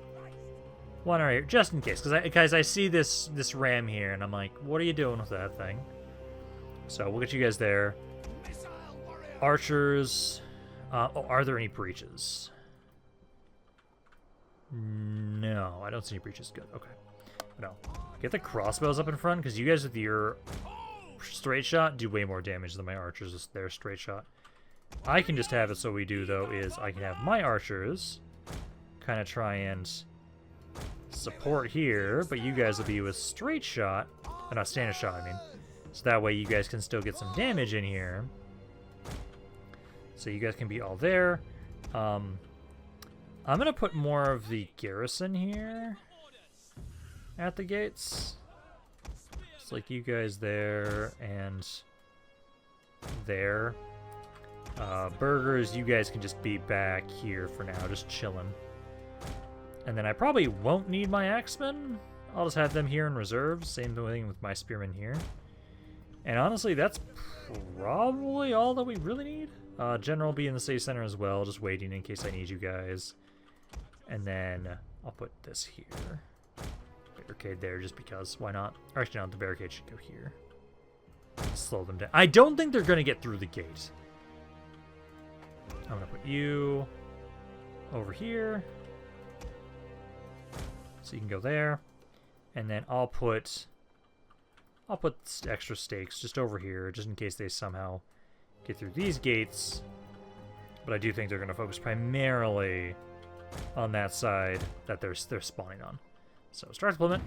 One right here, just in case. Because I see this ram here, and I'm like, what are you doing with that thing? So we'll get you guys there. Archers. Are there any breaches? No, I don't see any breaches. Good, okay. No. Get the crossbows up in front, because you guys with your straight shot do way more damage than my archers with their straight shot. I can just have it so we do, though, is I can have my archers kind of try and support here, but you guys will be with straight shot. Not standard shot, I mean. So that way you guys can still get some damage in here. So you guys can be all there. I'm going to put more of the garrison here at the gates. It's like you guys there and there. Burgers, you guys can just be back here for now, just chilling. And then I probably won't need my axemen. I'll just have them here in reserve. Same thing with my spearmen here. And honestly, that's probably all that we really need. General will be in the city center as well, just waiting in case I need you guys. And then I'll put this here. Barricade there just because. Why not? Or actually, no, the barricade should go here. Slow them down. I don't think they're going to get through the gate. I'm going to put you over here. So you can go there. And then I'll put extra stakes just over here, just in case they somehow get through these gates. But I do think they're going to focus primarily on that side that they're spawning on. So start deployment.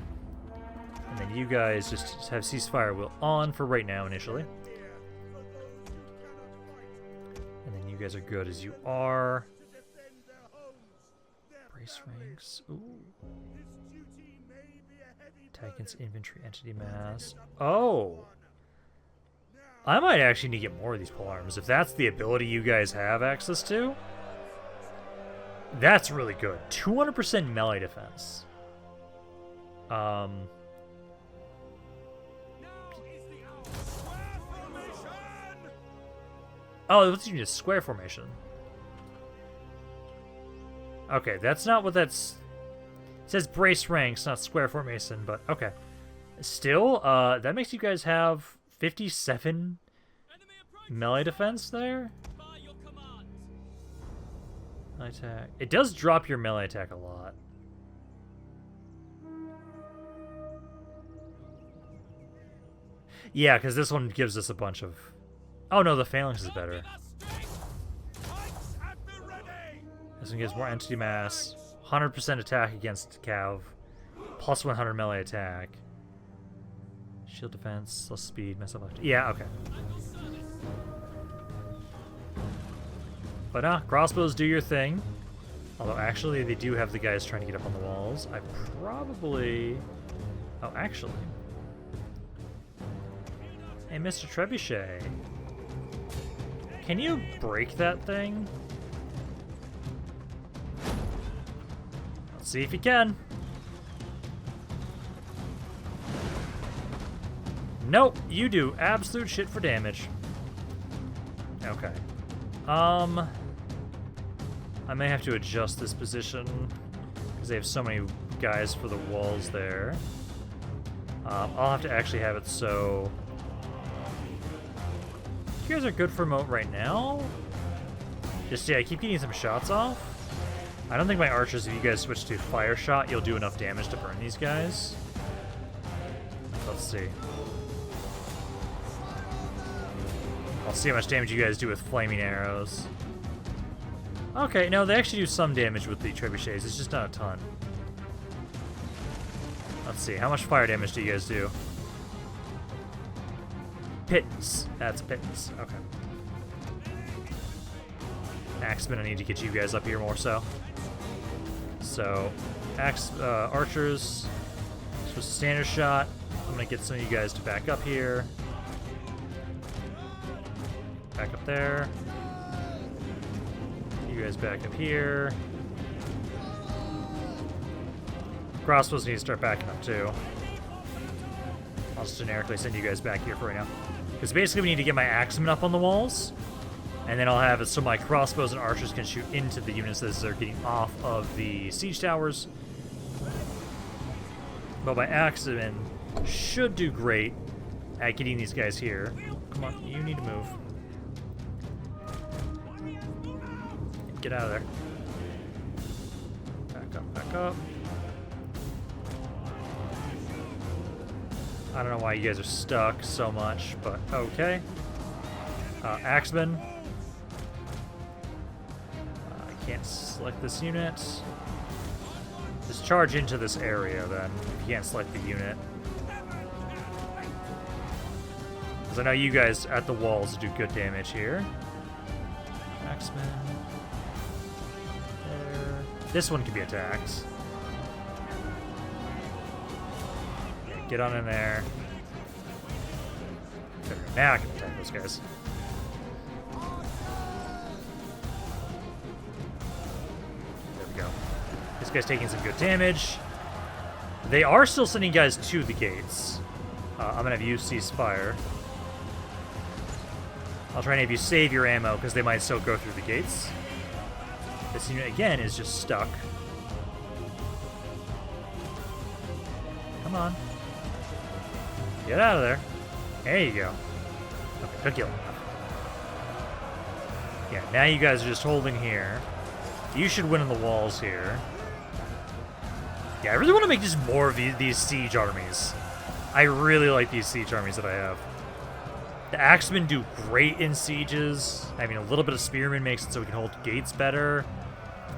And then you guys just have ceasefire will on for right now initially. And then you guys are good as you are. Brace ranks. Ooh. Attack against infantry entity mass. Oh! I might actually need to get more of these polearms. If that's the ability you guys have access to, that's really good. 200% melee defense. Oh, what's even a square formation? Okay, that's not what that's... It says brace ranks, not square formation, but okay. Still, that makes you guys have 57 melee defense there. Attack. It does drop your melee attack a lot. Yeah, because this one gives us a bunch of... Oh no, the phalanx is better. This one gives more entity mass. 100% attack against Cav. Plus 100 melee attack. Shield defense, less speed, mess up. Yeah, okay. But crossbows do your thing. Although actually they do have the guys trying to get up on the walls. I probably... Oh, actually. Hey, Mr. Trebuchet. Can you break that thing? Let's see if you can. Nope, you do absolute shit for damage. Okay. I may have to adjust this position because they have so many guys for the walls there. I'll have to actually have it so... You guys are good for remote right now. Just, yeah, I keep getting some shots off. I don't think my archers, if you guys switch to fire shot, you'll do enough damage to burn these guys. Let's see. I'll see how much damage you guys do with flaming arrows. Okay, no, they actually do some damage with the trebuchets. It's just not a ton. Let's see, how much fire damage do you guys do? Pittance. That's pittance. Okay. Axemen, I need to get you guys up here more so. So, archers. Just a standard shot. I'm gonna get some of you guys to back up here. Back up there. You guys back up here. Crossbows need to start backing up too. I'll just generically send you guys back here for right now. Because basically we need to get my axemen up on the walls. And then I'll have it so my crossbows and archers can shoot into the units as they're getting off of the siege towers. But my axemen should do great at getting these guys here. Come on, you need to move. Get out of there. Back up, back up. I don't know why you guys are stuck so much, but okay. Axemen. I can't select this unit. Just charge into this area then, if you can't select the unit. Because I know you guys at the walls do good damage here. Axemen. There. This one can be attacked. Get on in there. Now I can attack those guys. There we go. This guy's taking some good damage. They are still sending guys to the gates. I'm gonna have you cease fire. I'll try and have you save your ammo because they might still go through the gates. This unit again is just stuck. Come on. Get out of there. There you go. Okay, don't kill him. Yeah, now you guys are just holding here. You should win on the walls here. Yeah, I really want to make just more of these siege armies. I really like these siege armies that I have. The axemen do great in sieges. I mean, a little bit of spearmen makes it so we can hold gates better.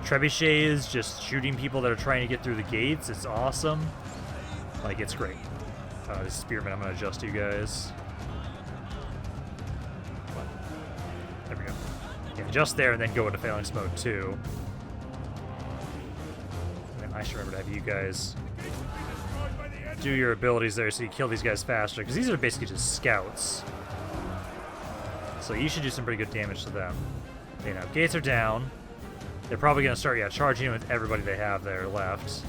Trebuchets, just shooting people that are trying to get through the gates. It's awesome. Like, it's great. This spearman, I'm going to adjust you guys. There we go. Yeah, adjust there and then go into phalanx mode too. And then I should remember to have you guys do your abilities there so you kill these guys faster. Because these are basically just scouts. So you should do some pretty good damage to them. You know, gates are down. They're probably going to start, charging in with everybody they have there left.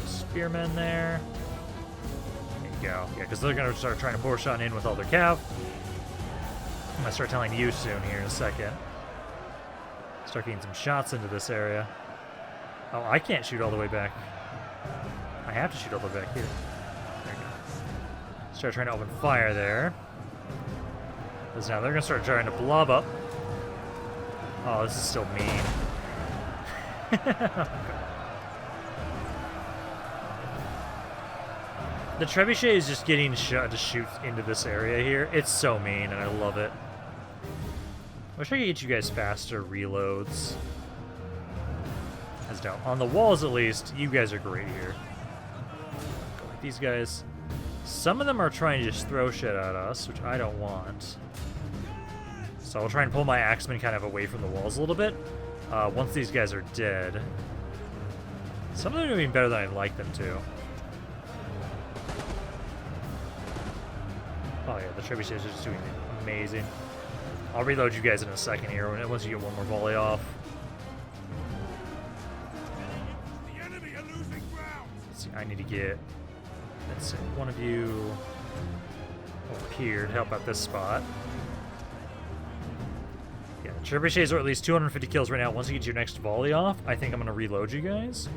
Spearmen there. There you go. Yeah, because they're going to start trying to push on in with all their cav. I'm going to start telling you soon here in a second. Start getting some shots into this area. Oh, I can't shoot all the way back. I have to shoot all the way back here. There you go. Start trying to open fire there. Because now they're going to start trying to blob up. Oh, this is still mean. The trebuchet is just getting shot to shoot into this area here. It's so mean, and I love it. I wish I could get you guys faster reloads. As down on the walls, at least, you guys are great here. Go like these guys. Some of them are trying to just throw shit at us, which I don't want. So I'll try and pull my axemen kind of away from the walls a little bit. Once these guys are dead. Some of them are doing better than I'd like them to. Oh yeah, the trebuchets are just doing amazing. I'll reload you guys in a second here once you get one more volley off.
The enemy are losing ground.
Let's see, I need to get, let's see, one of you over here to help out this spot. Yeah, the Trebuchets are at least 250 kills right now. Once you get your next volley off, I think I'm going to reload you guys.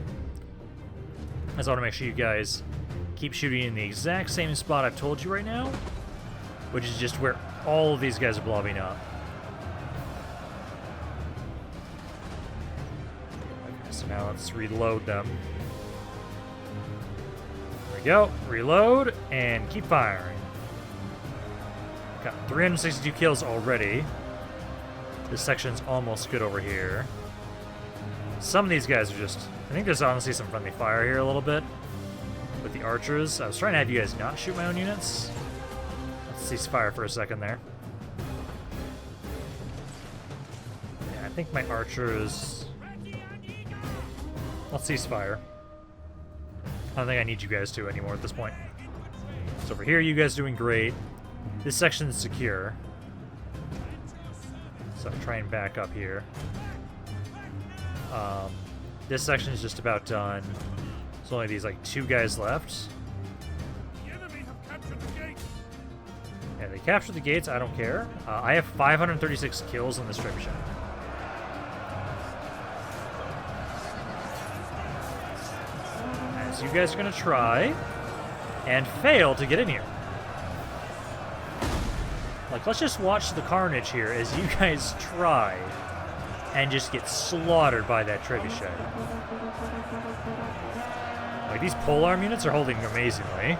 I just want to make sure you guys keep shooting in the exact same spot I've told you right now, which is just where all of these guys are blobbing up. Okay, so now let's reload them. There we go. Reload and keep firing. Got 362 kills already. This section's almost good over here. Some of these guys are just... I think there's honestly some friendly fire here a little bit with the archers. I was trying to have you guys not shoot my own units. Let's cease fire for a second there. Yeah, I think my archers... Let's cease fire. I don't think I need you guys to anymore at this point. So over here, you guys doing great. This section's secure. So try and back up here. This section is just about done. There's only these like 2 guys left.
The enemy have captured the gate.
Yeah, they captured the gates. I don't care. I have 536 kills in this trebuchet. So you guys are gonna try and fail to get in here. Like, let's just watch the carnage here as you guys try and just get slaughtered by that trebuchet. Like, these polearm units are holding amazingly.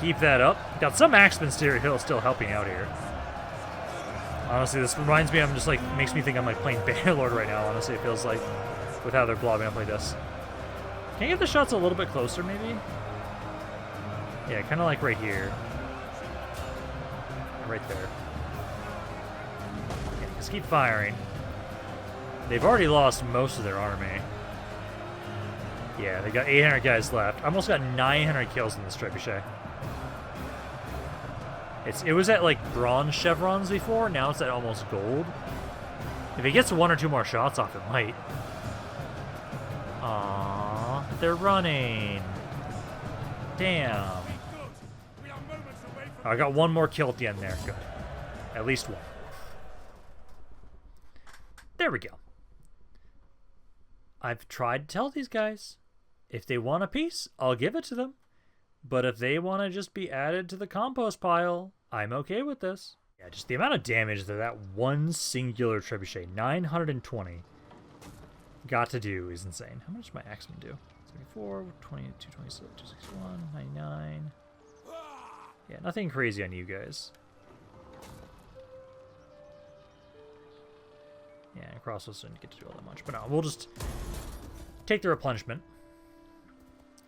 Keep that up. Got some axemen still helping out here. Honestly, this reminds me, I'm just like, makes me think I'm like playing Bannerlord right now, honestly, it feels like, with how they're blobbing up like this. Can you get the shots a little bit closer, maybe? Yeah, kind of like right here. Right there. Yeah, just keep firing. They've already lost most of their army. Yeah, they got 800 guys left. Almost got 900 kills in this trebuchet. It was at like bronze chevrons before, now it's at almost gold. If it gets 1 or 2 more shots off, it might. Aww, they're running. Damn.
We are moments away from
I got 1 more kill at the end there. Good. At least 1. There we go. I've tried to tell these guys, if they want a piece, I'll give it to them. But if they want to just be added to the compost pile, I'm okay with this. Yeah, just the amount of damage that one singular trebuchet, 920, got to do is insane. How much does my axeman do? 34, 22, 26, 261, 99. Yeah, nothing crazy on you guys. Yeah, crossbows didn't get to do all that much. But no, we'll just take the replenishment.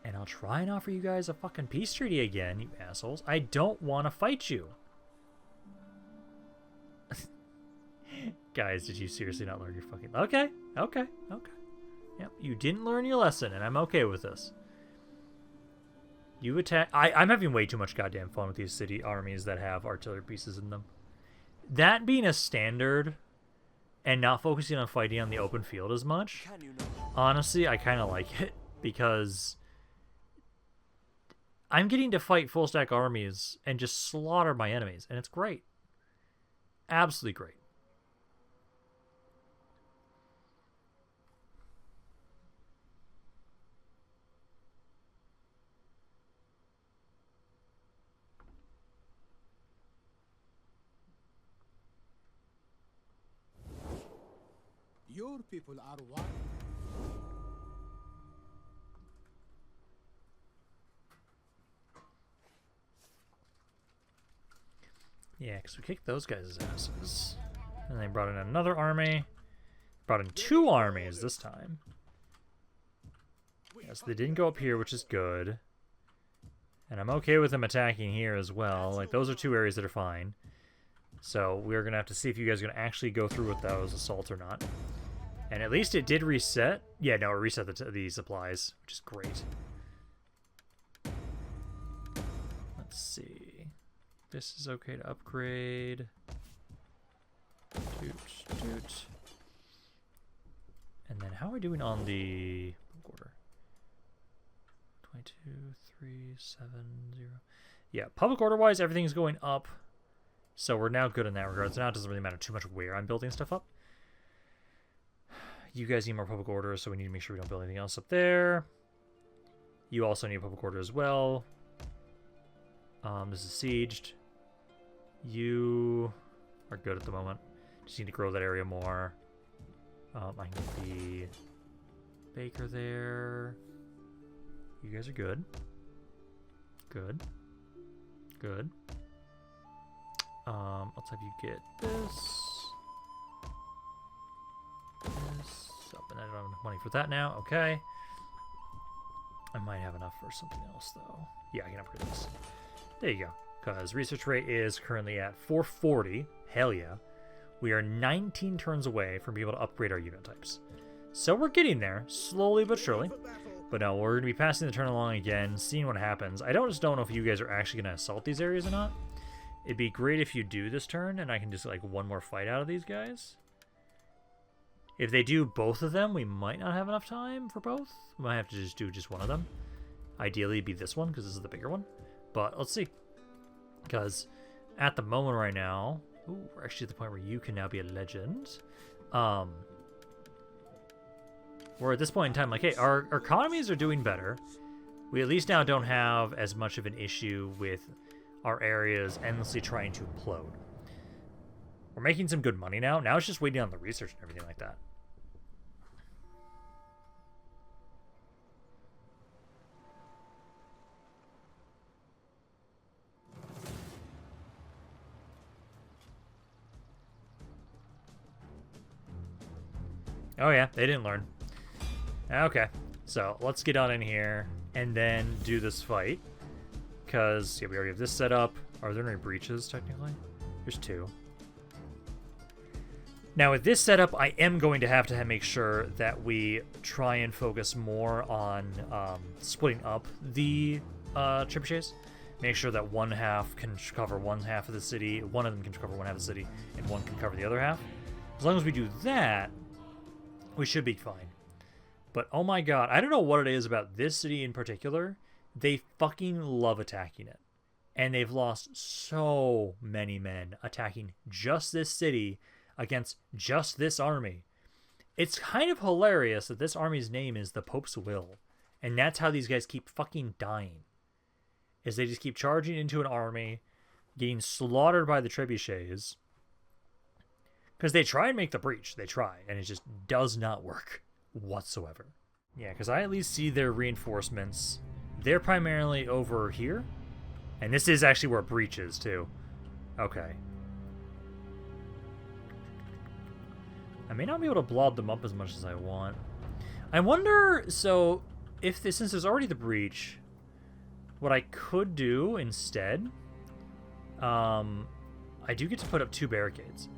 And I'll try and offer you guys a fucking peace treaty again, you assholes. I don't want to fight you. Guys, did you seriously not learn your fucking... Okay. Yep, you didn't learn your lesson, and I'm okay with this. You attack... I'm having way too much goddamn fun with these city armies that have artillery pieces in them. That being a standard and not focusing on fighting on the open field as much, honestly, I kind of like it, because I'm getting to fight full stack armies and just slaughter my enemies, and it's great. Absolutely great.
Your people are one.
Yeah, because we kicked those guys' asses. And they brought in another army. Brought in 2 armies this time. Yes, they didn't go up here, which is good. And I'm okay with them attacking here as well. Like, those are 2 areas that are fine. So we're going to have to see if you guys are going to actually go through with those assaults or not. And at least it did reset. Yeah, no, it reset the supplies, which is great. Let's see. This is okay to upgrade. Doot. And then how are we doing on the order? 22, 3, 7, 0. Yeah, public order-wise, everything's going up. So we're now good in that regard. So now it doesn't really matter too much where I'm building stuff up. You guys need more public order, so we need to make sure we don't build anything else up there. You also need a public order as well. This is sieged. You are good at the moment. Just need to grow that area more. I can get the baker there. You guys are good. Good. Good. Let's have you get this. Up, and I don't have enough money for that now. Okay. I might have enough for something else, though. Yeah, I can upgrade this. There you go. Because research rate is currently at 440. Hell yeah. We are 19 turns away from being able to upgrade our unit types. So we're getting there, slowly but surely. But no, we're going to be passing the turn along again, seeing what happens. I just don't know if you guys are actually going to assault these areas or not. It'd be great if you do this turn, and I can just, like, one more fight out of these guys. If they do both of them, we might not have enough time for both. We might have to just do just one of them. Ideally, it'd be this one, because this is the bigger one. But let's see. Because at the moment right now... Ooh, we're actually at the point where you can now be a legend. We're at this point in time like, hey, our economies are doing better. We at least now don't have as much of an issue with our areas endlessly trying to implode. We're making some good money now. Now it's just waiting on the research and everything like that. Oh yeah, they didn't learn. Okay, so let's get on in here and then do this fight. Because, yeah, we already have this set up. Are there any breaches, technically? There's 2. Now, with this setup, I am going to have make sure that we try and focus more on splitting up the trebuchets. Make sure that one half can cover one half of the city, one of them can cover one half of the city, and one can cover the other half. As long as we do that, we should be fine. But, oh my god, I don't know what it is about this city in particular. They fucking love attacking it. And they've lost so many men attacking just this city against just this army. It's kind of hilarious that this army's name is the Pope's Will. And that's how these guys keep fucking dying. Is they just keep charging into an army, getting slaughtered by the trebuchets. Because they try and make the breach. They try. And it just does not work whatsoever. Yeah, because I at least see their reinforcements. They're primarily over here. And this is actually where breach is, too. Okay. I may not be able to blob them up as much as I want. I wonder, so, if this, since there's already the breach, what I could do instead, I do get to put up 2 barricades.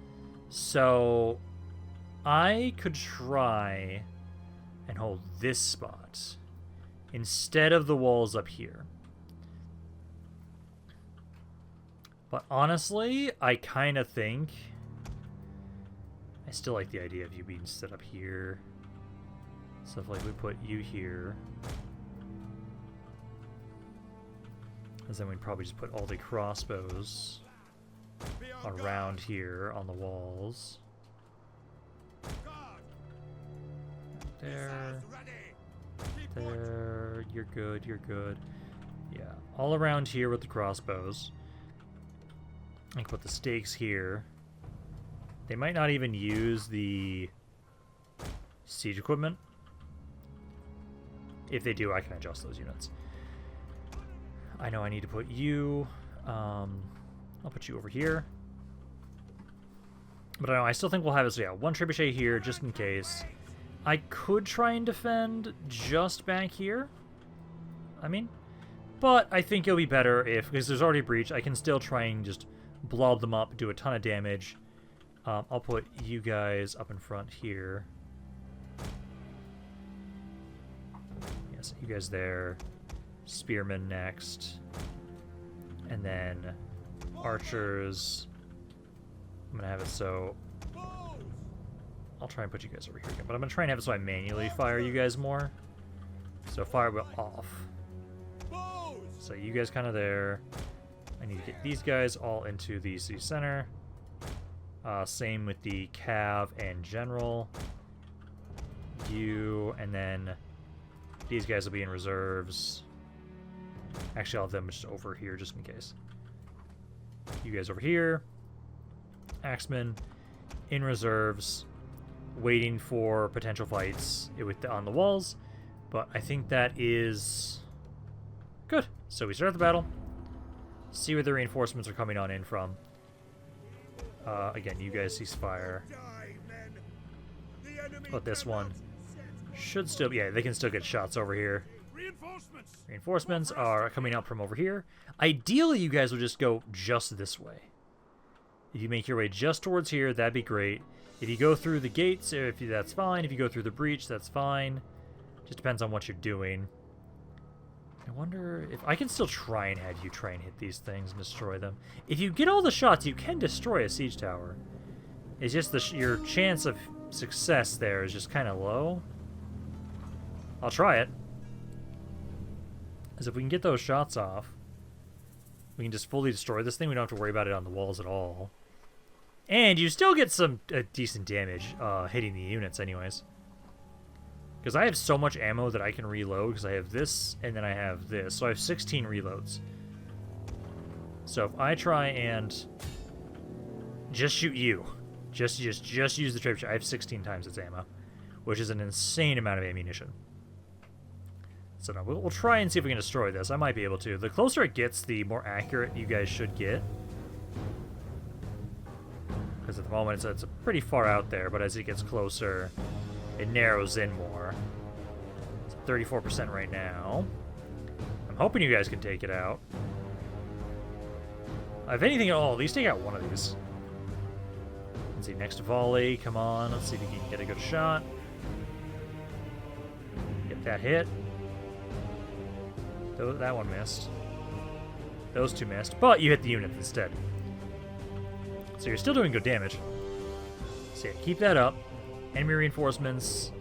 So, I could try and hold this spot instead of the walls up here. But honestly, I kind of think I still like the idea of you being set up here. So if like we put you here, and then we'd probably just put all the crossbows around here on the walls. There. There. You're good, you're good. Yeah. All around here with the crossbows. I can put the stakes here. They might not even use the siege equipment. If they do, I can adjust those units. I know I need to put you... I'll put you over here. But I know, I still think we'll have this, yeah, 1 trebuchet here, just in case. I could try and defend just back here. I mean, but I think it'll be better if, because there's already a breach, I can still try and just blob them up, do a ton of damage. I'll put you guys up in front here. Yes, you guys there. Spearmen next. And then archers. I'm going to have it so... I'll try and put you guys over here again, but I'm going to try and have it so I manually fire you guys more. So fire will off. So you guys kind of there. I need to get these guys all into the city center. Same with the Cav and General. You, and then these guys will be in reserves. Actually, I'll have them just over here just in case. You guys over here. Axemen in reserves, waiting for potential fights on the walls. But I think that is good. So we start the battle. See where the reinforcements are coming on in from. Again, you guys cease fire. But this one should still... Yeah, they can still get shots over here. Reinforcements are coming up from over here. Ideally, you guys will just go just this way. If you make your way just towards here, that'd be great. If you go through the gates, that's fine. If you go through the breach, that's fine. Just depends on what you're doing. I wonder if I can still try and have you try and hit these things and destroy them. If you get all the shots, you can destroy a siege tower. It's just your chance of success there is just kind of low. I'll try it. Because if we can get those shots off, we can just fully destroy this thing. We don't have to worry about it on the walls at all. And you still get some decent damage hitting the units anyways. Because I have so much ammo that I can reload, because I have this, and then I have this. So I have 16 reloads. So if I try and just shoot you, just use the trebuchet, I have 16 times its ammo, which is an insane amount of ammunition. So no, we'll try and see if we can destroy this. I might be able to. The closer it gets, the more accurate you guys should get. Because at the moment it's pretty far out there, but as it gets closer, it narrows in more. It's 34% right now. I'm hoping you guys can take it out. If anything at all, at least take out one of these. Let's see, next volley, come on. Let's see if you can get a good shot. Get that hit. That one missed. Those two missed, but you hit the unit instead. So you're still doing good damage. So yeah, keep that up. Enemy reinforcements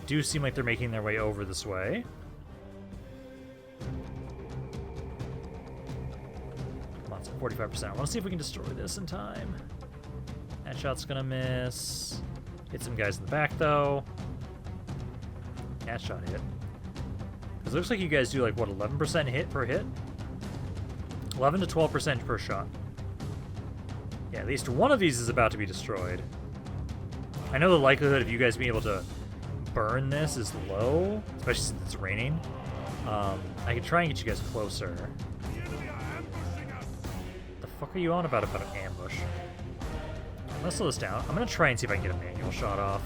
do seem like they're making their way over this way. Come on, so 45%. I want to see if we can destroy this in time. That shot's gonna miss. Hit some guys in the back, though. That shot hit. Because it looks like you guys do, like, what, 11% hit per hit? 11 to 12% per shot. Yeah, at least one of these is about to be destroyed. I know the likelihood of you guys being able to burn this is low, especially since it's raining. I could try and get you guys closer. The fuck are you on about an ambush? I'm gonna slow this down. I'm gonna try and see if I can get a manual shot off.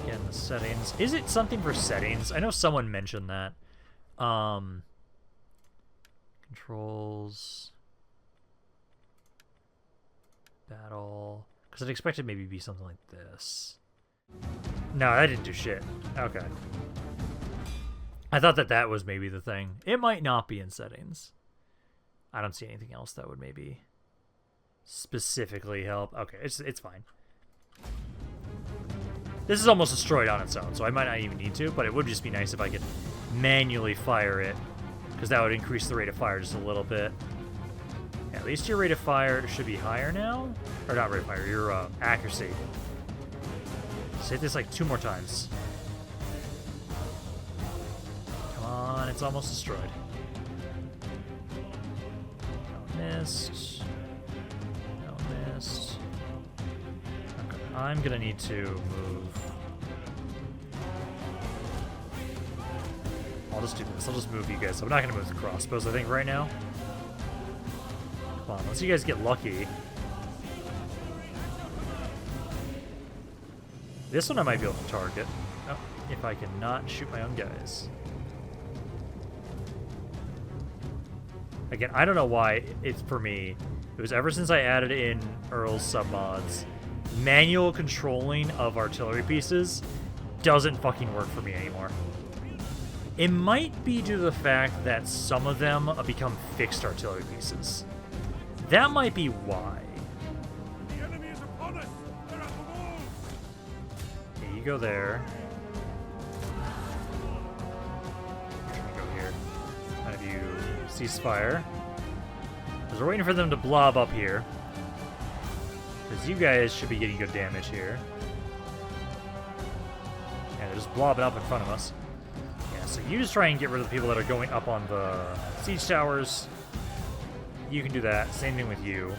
Again, the settings. Is it something for settings? I know someone mentioned that. Controls. Battle. Because I'd expect it maybe be something like this. No, that didn't do shit. Okay. I thought that was maybe the thing. It might not be in settings. I don't see anything else that would maybe specifically help. Okay, it's fine. This is almost destroyed on its own, so I might not even need to, but it would just be nice if I could manually fire it, because that would increase the rate of fire just a little bit. Yeah, at least your rate of fire should be higher now. Or not rate of fire, your accuracy. Just hit this like 2 more times. Come on, it's almost destroyed. No, missed. No, missed. Okay, I'm gonna need to move. I'll just do this. I'll just move you guys. I'm not gonna move the crossbows, I think, right now. Come on, unless you guys get lucky. This one I might be able to target. Oh, if I can not shoot my own guys. Again, I don't know why it's for me. It was ever since I added in Earl's submods. Manual controlling of artillery pieces doesn't fucking work for me anymore. It might be due to the fact that some of them become fixed artillery pieces. That might be why.
The enemy is upon us. They're at the wall.
Okay, you go there. I'm gonna go here. None of you ceasefire. Because we're waiting for them to blob up here. Because you guys should be getting good damage here. Yeah, they're just blobbing up in front of us. Yeah, so you just try and get rid of the people that are going up on the siege towers. You can do that. Same thing with you.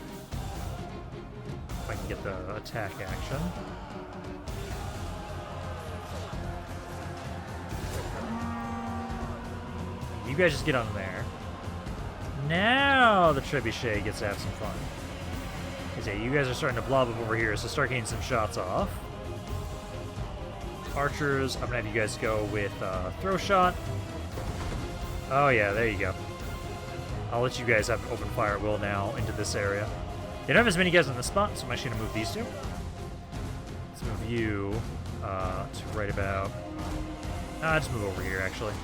If I can get the attack action. You guys just get on there. Now the trebuchet gets to have some fun. Yeah, you guys are starting to blob up over here, so start getting some shots off. Archers, I'm gonna have you guys go with throw shot. Oh yeah, there you go. I'll let you guys have open fire at will now into this area. They don't have as many guys on this spot, so I'm actually gonna move these two. Let's move you to right about. Just move over here actually.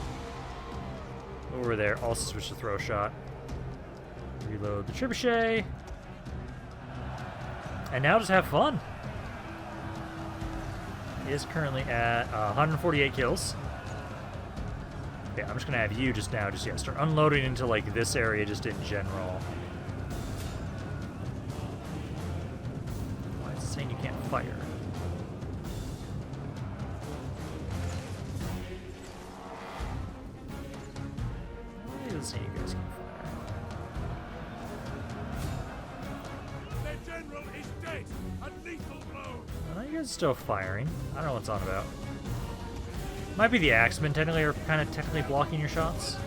Over there, also switch to throw shot. Reload the trebuchet. And now just have fun. He is currently at 148 kills. Yeah, I'm just gonna have you just now, start unloading into like this area just in general. Why is it saying you can't fire? Why is it saying you guys can fire?
Their general is dead. A lethal blow.
Well, you guys are still firing. I don't know what's on about. Might be the axemen technically are kind of technically blocking your shots.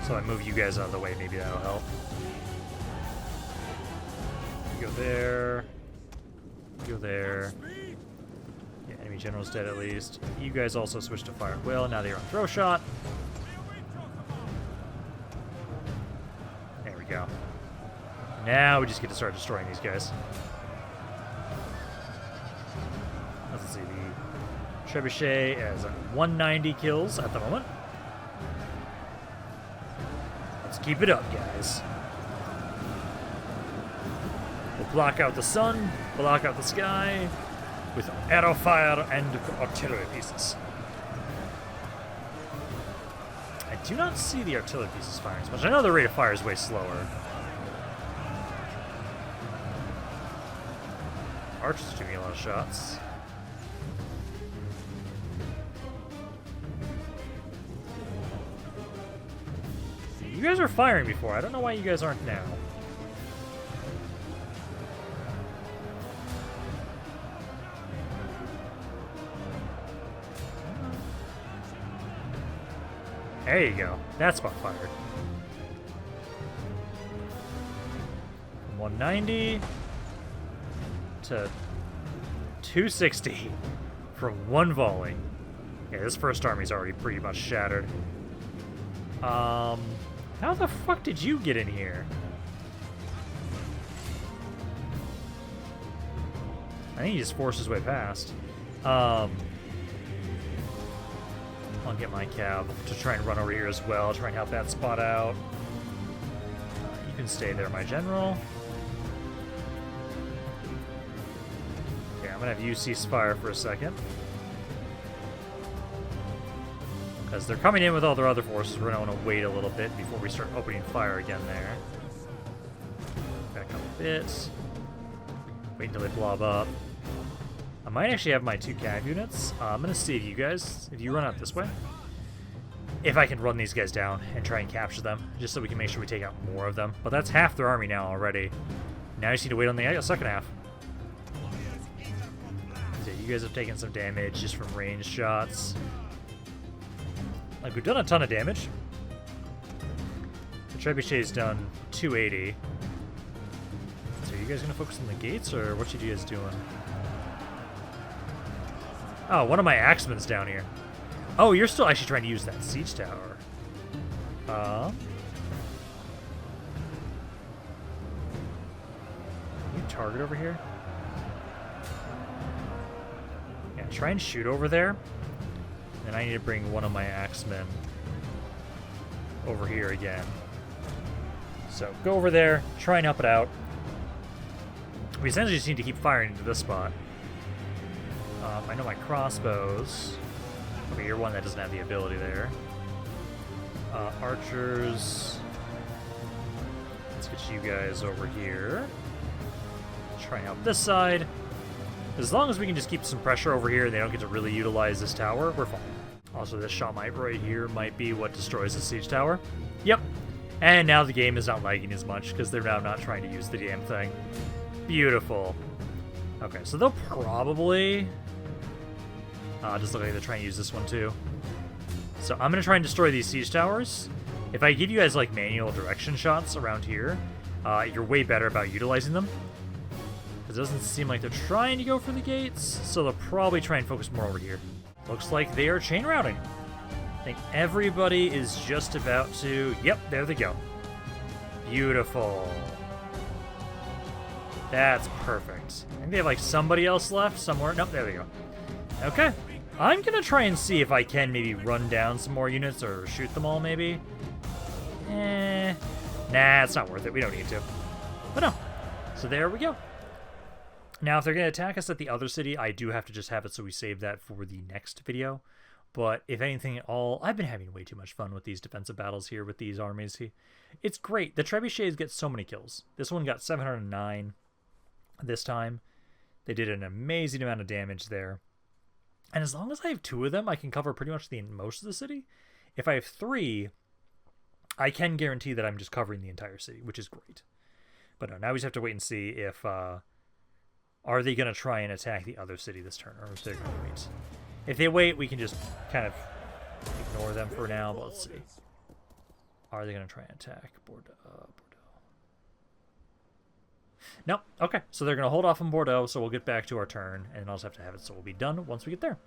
So I move you guys out of the way, maybe that'll help. You go there. You go there. Yeah, enemy general's dead at least. You guys also switch to fire at will. Now they're on throw shot. There we go. Now we just get to start destroying these guys. Let's see, the trebuchet has 190 kills at the moment. Let's keep it up, guys. We'll block out the sun, block out the sky with arrow fire and artillery pieces. I do not see the artillery pieces firing as much. I know the rate of fire is way slower. Archers are doing a lot of shots. You guys were firing before. I don't know why you guys aren't now. There you go. That spot fired. From 190 to 260 from one volley. Yeah, this first army's already pretty much shattered. How the fuck did you get in here? I think he just forced his way past. I'll get my cab to try and run over here as well, try and help that spot out. You can stay there, my general. Okay, I'm gonna have you ceasefire for a second. Because they're coming in with all their other forces, we're gonna want to wait a little bit before we start opening fire again there. Back up a bit. Wait until they blob up. I might actually have my 2 cav units. I'm gonna see if you run out this way. If I can run these guys down and try and capture them, just so we can make sure we take out more of them. But that's half their army now already. Now you just need to wait on the second half. So you guys have taken some damage just from ranged shots. Like, we've done a ton of damage. The trebuchet's done 280. So are you guys gonna focus on the gates, or what you guys doing? Oh, one of my axemen's down here. Oh, you're still actually trying to use that siege tower. You target over here? Yeah, try and shoot over there. And I need to bring one of my axemen over here again. So go over there, try and help it out. We essentially just need to keep firing into this spot. I know my crossbows. Okay, you're one that doesn't have the ability there. Archers. Let's get you guys over here. Trying out this side. As long as we can just keep some pressure over here and they don't get to really utilize this tower, we're fine. Also, this shot right here might be what destroys the siege tower. Yep. And now the game is not lagging as much because they're now not trying to use the damn thing. Beautiful. Okay, so they'll probably... just look like they're trying to use this one too. So I'm going to try and destroy these siege towers. If I give you guys like manual direction shots around here, you're way better about utilizing them. It doesn't seem like they're trying to go for the gates, so they'll probably try and focus more over here. Looks like they are chain routing. I think everybody is just about to... Yep, there they go. Beautiful. That's perfect. I think they have like somebody else left somewhere. Nope, there they go. Okay. I'm going to try and see if I can maybe run down some more units or shoot them all maybe. Nah, it's not worth it. We don't need to. But no. So there we go. Now, if they're going to attack us at the other city, I do have to just have it so we save that for the next video. But if anything at all, I've been having way too much fun with these defensive battles here with these armies. It's great. The trebuchets get so many kills. This one got 709 this time. They did an amazing amount of damage there. And as long as I have 2 of them, I can cover pretty much most of the city. If I have 3, I can guarantee that I'm just covering the entire city, which is great. But no, now we just have to wait and see if... are they going to try and attack the other city this turn, or if they're going to wait? If they wait, we can just kind of ignore them for now, but let's see. Are they going to try and attack Bordeaux? Nope. Okay, so they're going to hold off on Bordeaux, so we'll get back to our turn, and I'll just have to have it so we'll be done once we get there.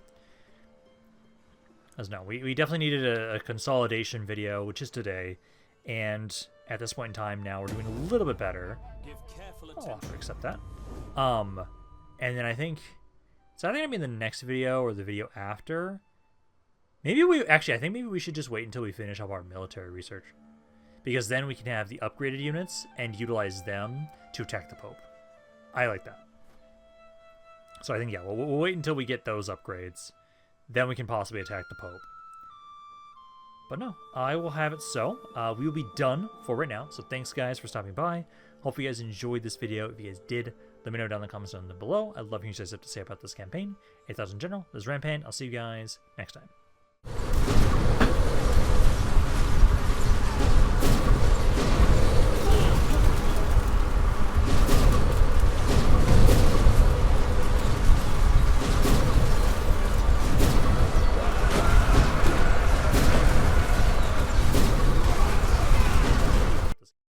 As no, we definitely needed a consolidation video, which is today, and at this point in time now we're doing a little bit better. I'll have to accept that. And then I think it's either gonna be in the next video or the video after. I think maybe we should just wait until we finish up our military research, because then we can have the upgraded units and utilize them to attack the Pope. I like that. So I think, yeah, we'll wait until we get those upgrades. Then we can possibly attack the Pope. But no, I will have it so. We will be done for right now. So thanks, guys, for stopping by. Hopefully you guys enjoyed this video. If you guys did, let me know down in the comments down below. I'd love hearing you guys have to say about this campaign. Your thoughts in general. This is Rampaned. I'll see you guys next time.